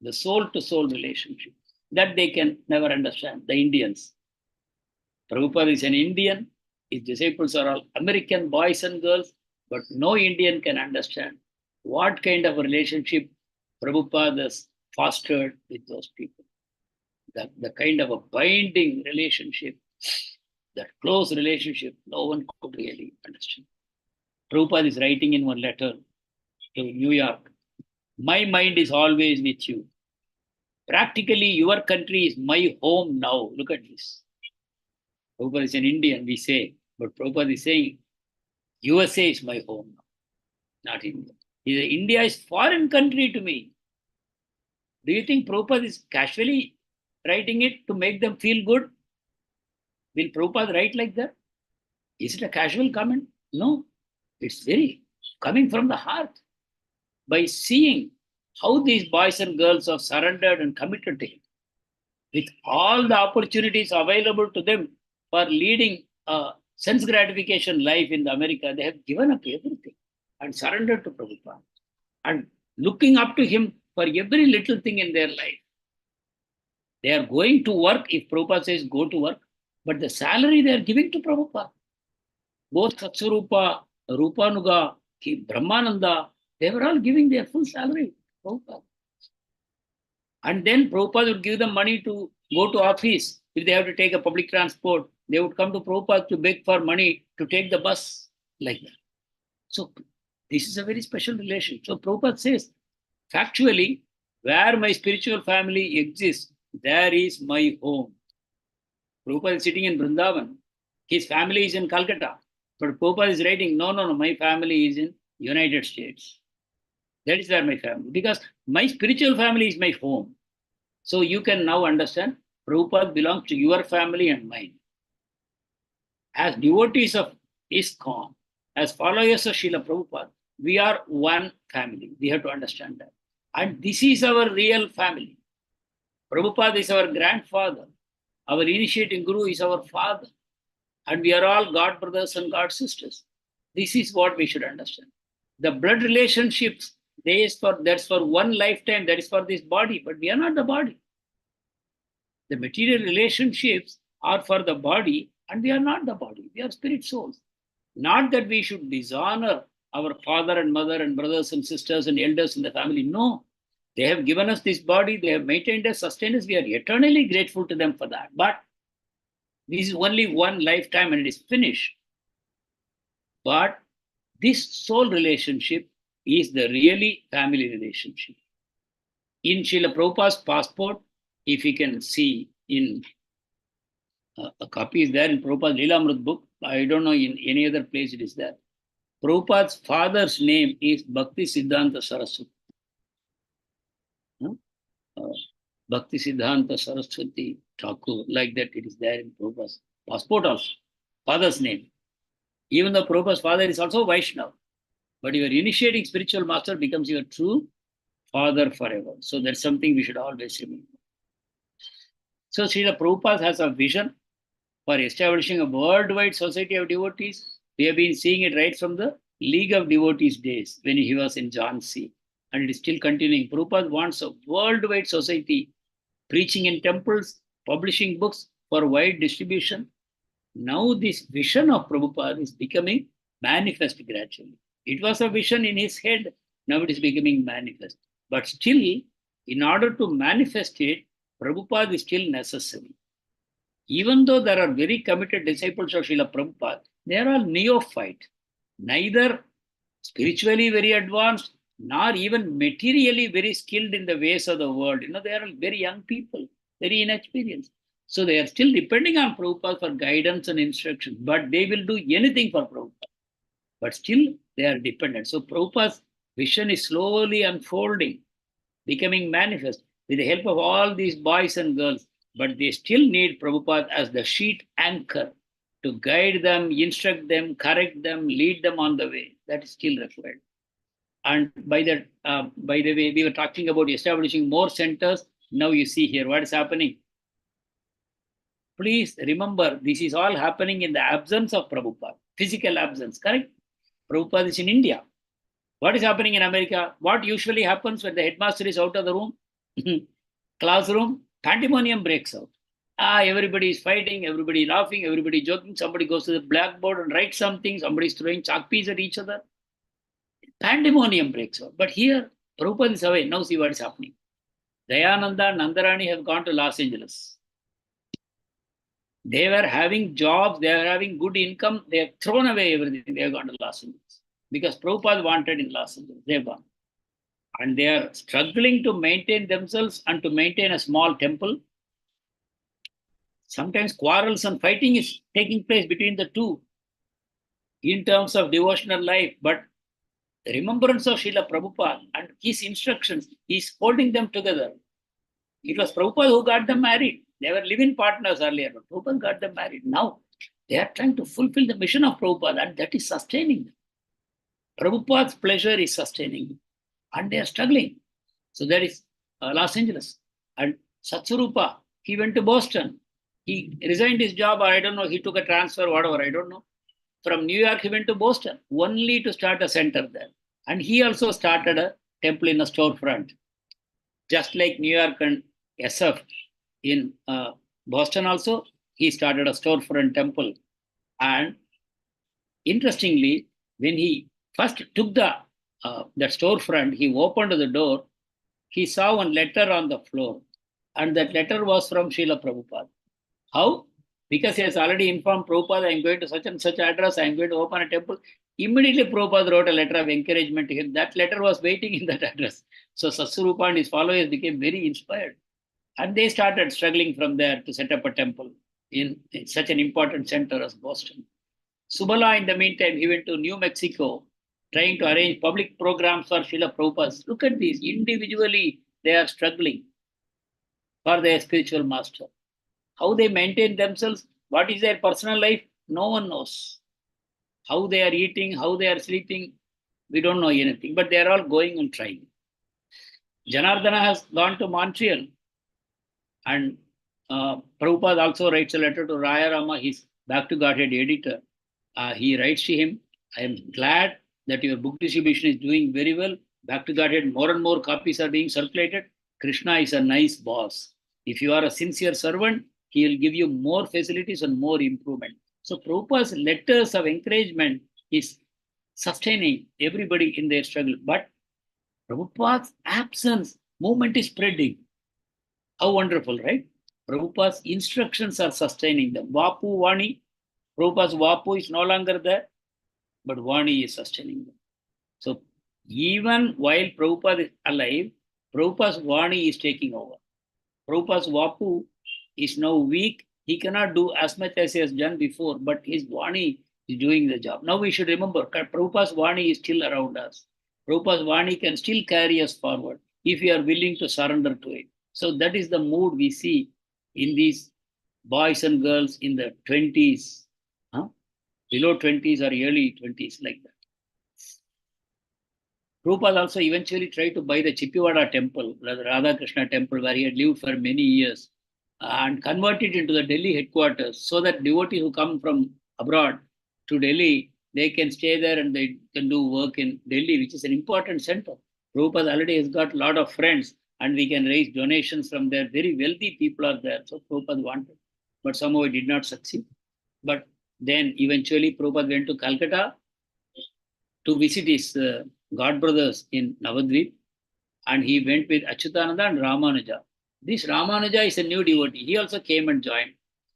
the soul-to-soul relationship that they can never understand, the Indians. Prabhupada is an Indian. His disciples are all American boys and girls, but no Indian can understand what kind of a relationship Prabhupada has fostered with those people. The kind of a binding relationship, that close relationship, no one could really understand. Prabhupada is writing in one letter to New York, my mind is always with you. Practically, your country is my home now. Look at this. Prabhupada is an Indian, we say, but Prabhupada is saying, USA is my home now, not India. India is foreign country to me. Do you think Prabhupada is casually writing it to make them feel good? Will Prabhupada write like that? Is it a casual comment? No. It's very coming from the heart. By seeing how these boys and girls have surrendered and committed to him, with all the opportunities available to them for leading a sense gratification life in America, they have given up everything and surrendered to Prabhupada and looking up to him for every little thing in their life. They are going to work if Prabhupada says go to work, but the salary they are giving to Prabhupada. Both Satsvarupa, Rupanuga, Brahmananda, they were all giving their full salary to Prabhupada. And then Prabhupada would give them money to go to office. If they have to take a public transport, they would come to Prabhupada to beg for money to take the bus, like that. So this is a very special relation. So Prabhupada says, factually, where my spiritual family exists, there is my home. Prabhupada is sitting in Vrindavan. His family is in Calcutta. But Prabhupada is writing, no, my family is in United States. That is where my family, because my spiritual family is my home. So you can now understand, Prabhupada belongs to your family and mine. As devotees of ISKCON, as followers of Srila Prabhupada, we are one family. We have to understand that. And this is our real family. Prabhupada is our grandfather. Our initiating guru is our father. And we are all God brothers and God sisters. This is what we should understand. The blood relationships, that's for one lifetime, that is for this body, but we are not the body. The material relationships are for the body, and we are not the body. We are spirit souls. Not that we should dishonor our father and mother and brothers and sisters and elders in the family. No. They have given us this body. They have maintained us, sustained us. We are eternally grateful to them for that. But this is only one lifetime and it is finished. But this soul relationship is the really family relationship. In Srila Prabhupada's passport, if you can see in a copy is there in Prabhupada's Leelamrit book. I don't know in any other place it is there. Prabhupada's father's name is Bhakti Siddhanta Saraswati. Bhakti Siddhanta Saraswati Thakur, like that it is there in Prabhupada's passport also, father's name. Even though Prabhupada's father is also Vaishnava, but your initiating spiritual master becomes your true father forever. So that's something we should always remember. So Srila Prabhupada has a vision for establishing a worldwide society of devotees. We have been seeing it right from the League of Devotees days when he was in Jhansi, and it is still continuing. Prabhupada wants a worldwide society, preaching in temples, publishing books for wide distribution. Now this vision of Prabhupada is becoming manifest gradually. It was a vision in his head, now it is becoming manifest. But still, in order to manifest it, Prabhupada is still necessary. Even though there are very committed disciples of Srila Prabhupada, they are all neophyte, neither spiritually very advanced, nor even materially very skilled in the ways of the world. They are very young people, very inexperienced. So they are still depending on Prabhupada for guidance and instruction, but they will do anything for Prabhupada. But still, they are dependent. So Prabhupada's vision is slowly unfolding, becoming manifest with the help of all these boys and girls. But they still need Prabhupada as the sheet anchor to guide them, instruct them, correct them, lead them on the way. That is still required. And by the way, we were talking about establishing more centers. Now you see here what is happening. Please remember, this is all happening in the absence of Prabhupada, physical absence, correct? Prabhupada is in India. What is happening in America? What usually happens when the headmaster is out of the room, classroom, pandemonium breaks out. Everybody is fighting, everybody laughing, everybody joking. Somebody goes to the blackboard and writes something. Somebody is throwing chalk pieces at each other. Pandemonium breaks out. But here, Prabhupada is away. Now see what is happening. Dayananda, Nandarani have gone to Los Angeles. They were having jobs, they were having good income. They have thrown away everything. They have gone to Los Angeles because Prabhupada wanted in Los Angeles. They have gone. And they are struggling to maintain themselves and to maintain a small temple. Sometimes quarrels and fighting is taking place between the two in terms of devotional life. But the remembrance of Srila Prabhupada and his instructions, he is holding them together. It was Prabhupada who got them married. They were living partners earlier, but Prabhupada got them married. Now, they are trying to fulfill the mission of Prabhupada, and that is sustaining them. Prabhupada's pleasure is sustaining them, and they are struggling. So that is Los Angeles. And Satsarupa, he went to Boston. He resigned his job, or I don't know, he took a transfer, whatever, I don't know. From New York, he went to Boston, only to start a center there. And he also started a temple in a storefront. Just like New York and SF, in Boston also, he started a storefront temple. And interestingly, when he first took that storefront, he opened the door, he saw one letter on the floor. And that letter was from Srila Prabhupada. How? Because he has already informed Prabhupada, I am going to such and such address, I am going to open a temple. Immediately Prabhupada wrote a letter of encouragement to him. That letter was waiting in that address. So Satsarupa and his followers became very inspired. And they started struggling from there to set up a temple in such an important center as Boston. Subala, in the meantime, he went to New Mexico, trying to arrange public programs for Srila Prabhupada. Look at this. Individually, they are struggling for their spiritual master. How they maintain themselves, what is their personal life, no one knows. How they are eating, how they are sleeping, we don't know anything. But they are all going and trying. Janardana has gone to Montreal. And Prabhupada also writes a letter to Raya Rama, his Back to Godhead editor. He writes to him, I am glad that your book distribution is doing very well. Back to Godhead, more and more copies are being circulated. Krishna is a nice boss. If you are a sincere servant, he will give you more facilities and more improvement. So Prabhupada's letters of encouragement is sustaining everybody in their struggle. But Prabhupada's absence, movement is spreading. How wonderful, right? Prabhupada's instructions are sustaining them. Vapu, Vani, Prabhupada's Vapu is no longer there, but Vani is sustaining them. So even while Prabhupada is alive, Prabhupada's Vani is taking over. Prabhupada's Vapu is now weak. He cannot do as much as he has done before, but his Vani is doing the job. Now we should remember, Prabhupada's Vani is still around us. Prabhupada's Vani can still carry us forward if we are willing to surrender to it. So that is the mood we see in these boys and girls in the 20s, below 20s or early 20s, like that. Prabhupada also eventually tried to buy the Chippiwada temple, the Radha Krishna temple, where he had lived for many years, and convert it into the Delhi headquarters so that devotees who come from abroad to Delhi, they can stay there and they can do work in Delhi, which is an important center. Prabhupada already has got a lot of friends and we can raise donations from there. Very wealthy people are there. So Prabhupada wanted, but somehow it did not succeed. But then eventually Prabhupada went to Calcutta to visit his god brothers in Navadvip, and he went with Achyutananda and Ramanuja. This Ramanuja is a new devotee. He also came and joined.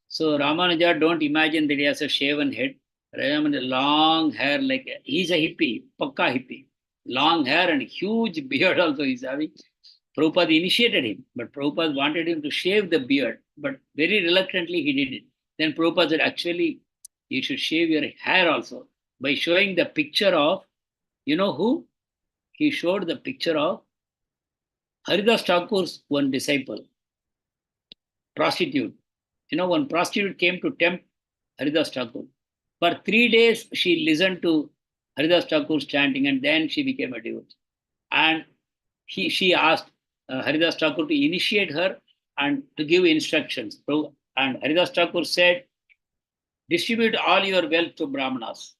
So Ramanuja, don't imagine that he has a shaven head. Ramanuja, long hair, like he's a hippie, pakka hippie. Long hair and huge beard also he's having. Prabhupada initiated him, but Prabhupada wanted him to shave the beard, but very reluctantly he did it. Then Prabhupada said, actually, you should shave your hair also, by showing the picture of, you know who? He showed the picture of Haridas Thakur's one disciple, prostitute. You know, one prostitute came to tempt Haridas Thakur. For 3 days, she listened to Haridas Thakur's chanting, and then she became a devotee. And she asked Haridas Thakur to initiate her and to give instructions. And Haridas Thakur said, distribute all your wealth to Brahmanas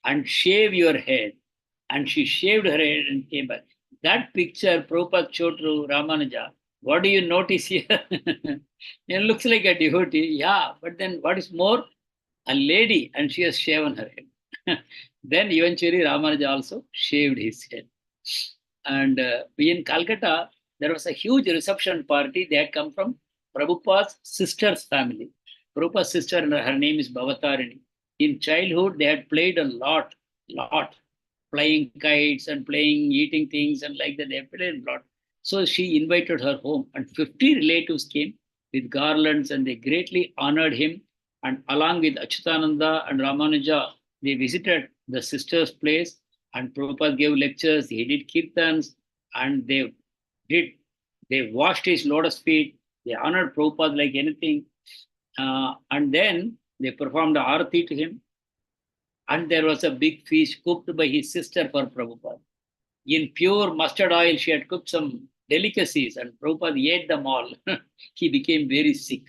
and shave your head. And she shaved her head and came back. That picture Prabhupada showed to Ramanuja. What do you notice here? It looks like a devotee. Yeah, but then what is more? A lady, and she has shaven her head. Then eventually Ramanuja also shaved his head. And in Calcutta, there was a huge reception party. They had come from Prabhupada's sister's family. Prabhupada's sister, her name is Bhavatarini. In childhood, they had played a lot, flying kites and playing, eating things and like that. They had played a lot. So she invited her home, and 50 relatives came with garlands, and they greatly honored him. And along with Achyutananda and Ramanuja, they visited the sister's place, and Prabhupada gave lectures. He did kirtans, and they washed his lotus feet. They honored Prabhupada like anything. And then they performed the arati to him. And there was a big feast cooked by his sister for Prabhupada. In pure mustard oil, she had cooked some delicacies, and Prabhupada ate them all. He became very sick.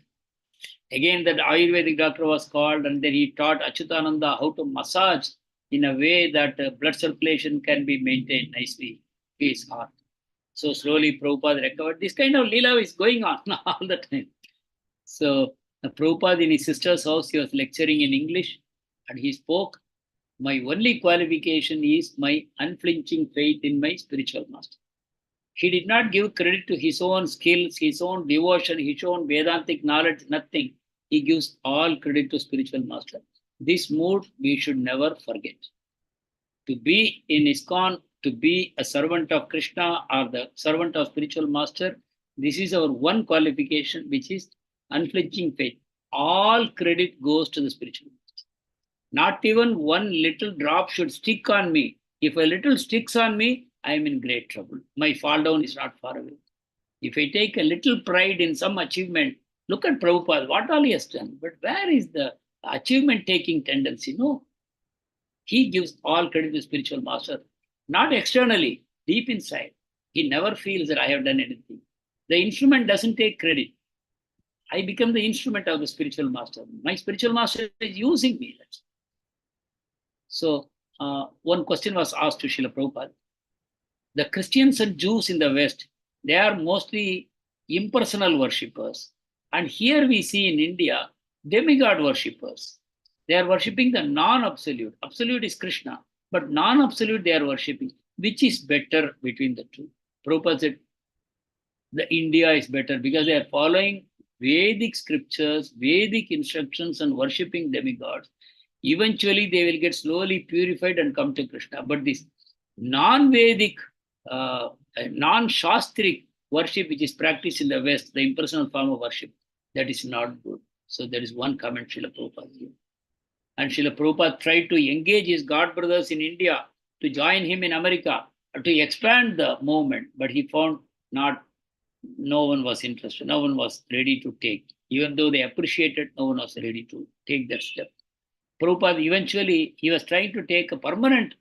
Again, that Ayurvedic doctor was called, and then he taught Achyutananda how to massage in a way that blood circulation can be maintained nicely to his heart. So slowly Prabhupada recovered. This kind of lila is going on all the time. So Prabhupada in his sister's house, he was lecturing in English, and he spoke, my only qualification is my unflinching faith in my spiritual master. He did not give credit to his own skills, his own devotion, his own Vedantic knowledge, nothing. He gives all credit to spiritual master. This mood we should never forget. To be in ISKCON, to be a servant of Krishna or the servant of spiritual master, this is our one qualification, which is unflinching faith. All credit goes to the spiritual master. Not even one little drop should stick on me. If a little sticks on me, I am in great trouble. My fall down is not far away. If I take a little pride in some achievement, look at Prabhupada, what all he has done. But where is the achievement-taking tendency? No. He gives all credit to spiritual master, not externally, deep inside. He never feels that I have done anything. The instrument doesn't take credit. I become the instrument of the spiritual master. My spiritual master is using me. So one question was asked to Srila Prabhupada. The Christians and Jews in the West, they are mostly impersonal worshippers. And here we see in India, demigod worshippers. They are worshipping the non-absolute. Absolute is Krishna, but non-absolute they are worshipping. Which is better between the two? Prabhupada said, the India is better because they are following Vedic scriptures, Vedic instructions and worshipping demigods. Eventually, they will get slowly purified and come to Krishna. But this non-Vedic, non-Shastric worship, which is practiced in the West, the impersonal form of worship, that is not good. So there is one comment Srila Prabhupada here. And Srila Prabhupada tried to engage his god brothers in India to join him in America to expand the movement, but he found not no one was interested. No one was ready to take. Even though they appreciated, no one was ready to take that step. Prabhupada eventually, he was trying to take a permanent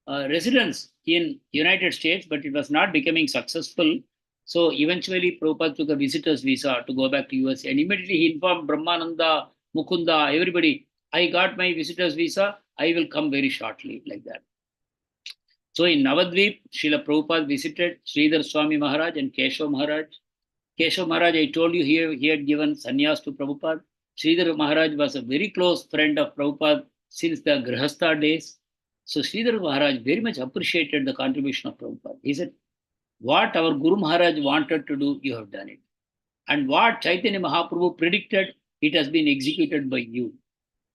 residence in United States, but it was not becoming successful. So eventually Prabhupada took a visitor's visa to go back to US, and immediately he informed Brahmananda, Mukunda, everybody, I got my visitor's visa, I will come very shortly, like that. So in Navadvip, Srila Prabhupada visited Sridhar Swami Maharaj and Keshav Maharaj. Keshav Maharaj, I told you here, he had given sannyas to Prabhupada. Sridhar Maharaj was a very close friend of Prabhupada since the Grihastha days. So Sridhar Maharaj very much appreciated the contribution of Prabhupada. He said, what our Guru Maharaj wanted to do, you have done it. And what Chaitanya Mahaprabhu predicted, it has been executed by you.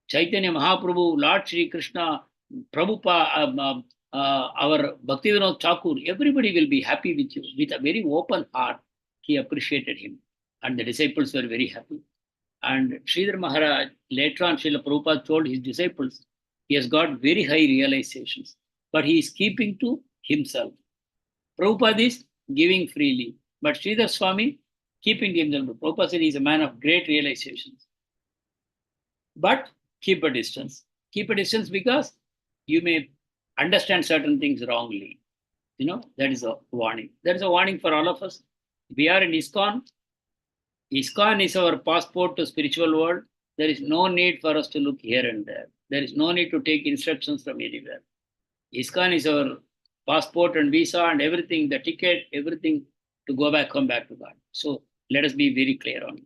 Chaitanya Mahaprabhu, Lord Shri Krishna, Prabhupada, our Bhaktivinoda Thakur, everybody will be happy with you. With a very open heart, he appreciated him. And the disciples were very happy. And Sridhar Maharaj, later on, Srila Prabhupada told his disciples, he has got very high realizations, but he is keeping to himself. Prabhupada is giving freely, but Sridhar Swami keeping to himself. Prabhupada said he is a man of great realizations. But keep a distance. Keep a distance because you may understand certain things wrongly. You know, that is a warning. That is a warning for all of us. We are in ISKCON. ISKCON is our passport to spiritual world. There is no need for us to look here and there. There is no need to take instructions from anywhere. ISKCON is our passport and visa and everything, the ticket, everything to go back, come back to God. So let us be very clear on that.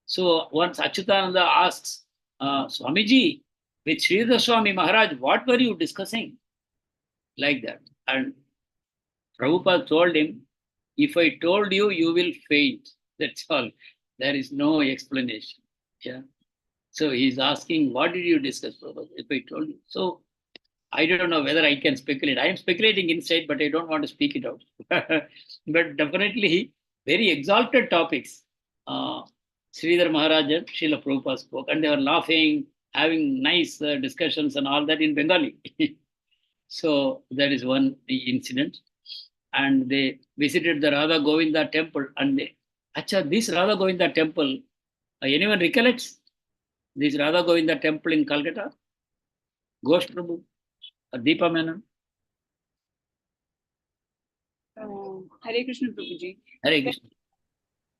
So once Achyutananda asks, Swamiji, with Sridhar Swami Maharaj, what were you discussing? Like that. And Prabhupada told him, if I told you, you will faint. That's all. There is no explanation. Yeah. So he's asking, what did you discuss, Prabhupada? If I told you. So I don't know whether I can speculate. I am speculating inside, but I don't want to speak it out. But definitely very exalted topics. Sridhar Maharaj and Srila Prabhupada spoke, and they were laughing, having nice discussions and all that in Bengali. So that is one incident. And they visited the Radha Govinda temple, and they, Acha, this Radha Govinda temple, anyone recollects this Radha Govinda temple in Calcutta? Ghosh Prabhu, Deepa Menon. Hare Krishna Prabhuji. Hare Krishna.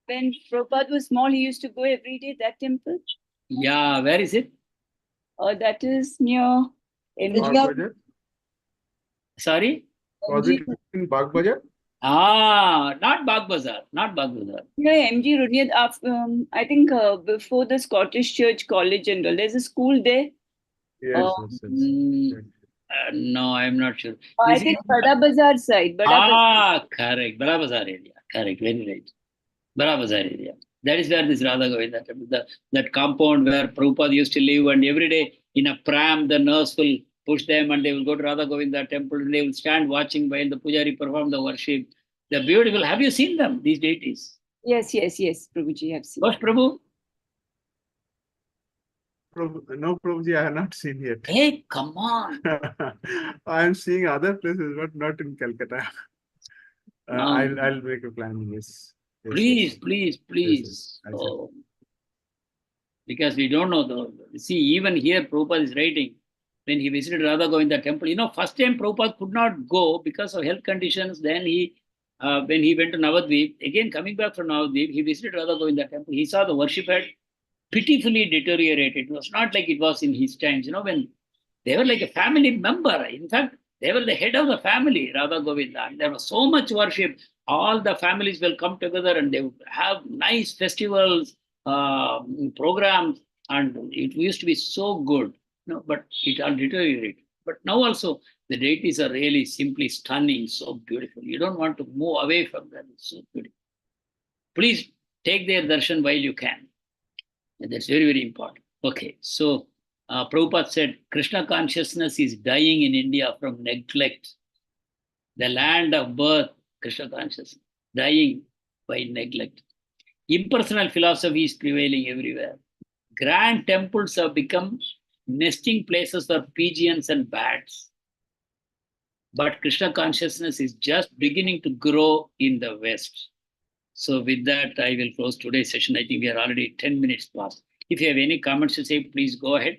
When Prabhupada was small, he used to go every day that temple. Yeah, where is it? That is near Bagh Bazaar? Sorry? Was it in Bagh Bazaar? Not Bagh Bazaar, not Bagh Bazaar. near MG Road. I think before the Scottish Church College and all, there's a school there. Yes, Mm, no, I'm not sure. I This think is- Bada Bazaar side. Correct. Bada Bazaar area. Correct. Very right. Bada Bazaar area. That is where this Radha Govinda temple, that compound where Prabhupada used to live, and every day in a pram, the nurse will push them and they will go to Radha Govinda temple and they will stand watching while the pujari perform the worship. They're beautiful. Have you seen them, these deities? Yes, Prabhuji, I've seen. Ghosh Prabhu? No, Prabhuji, I have not seen yet. Hey, come on. I am seeing other places, but not in Calcutta. I'll make a plan. Yes. Yes, Please, yes. please, Yes, please. yes. I'll send. Oh. Because we don't know. See, even here Prabhupada is writing, when he visited Radha Govinda temple, first time Prabhupada could not go because of health conditions. Then when he went to Navadvip, again coming back from Navadvip, he visited Radha Govinda temple. He saw the worship had pitifully deteriorated. It was not like it was in his times, when they were like a family member. In fact, they were the head of the family, Radha Govinda. And there was so much worship. All the families will come together and they would have nice festivals, programs, and it used to be so good. But it all deteriorated. But now also the deities are really simply stunning, so beautiful. You don't want to move away from them. It's so beautiful. Please take their darshan while you can. That's very, very important. Okay, so Prabhupada said, Krishna consciousness is dying in India from neglect. The land of birth, Krishna consciousness, dying by neglect. Impersonal philosophy is prevailing everywhere. Grand temples have become nesting places for pigeons and bats. but Krishna consciousness is just beginning to grow in the West. So with that, I will close today's session. I think we are already 10 minutes past. If you have any comments to say, please go ahead.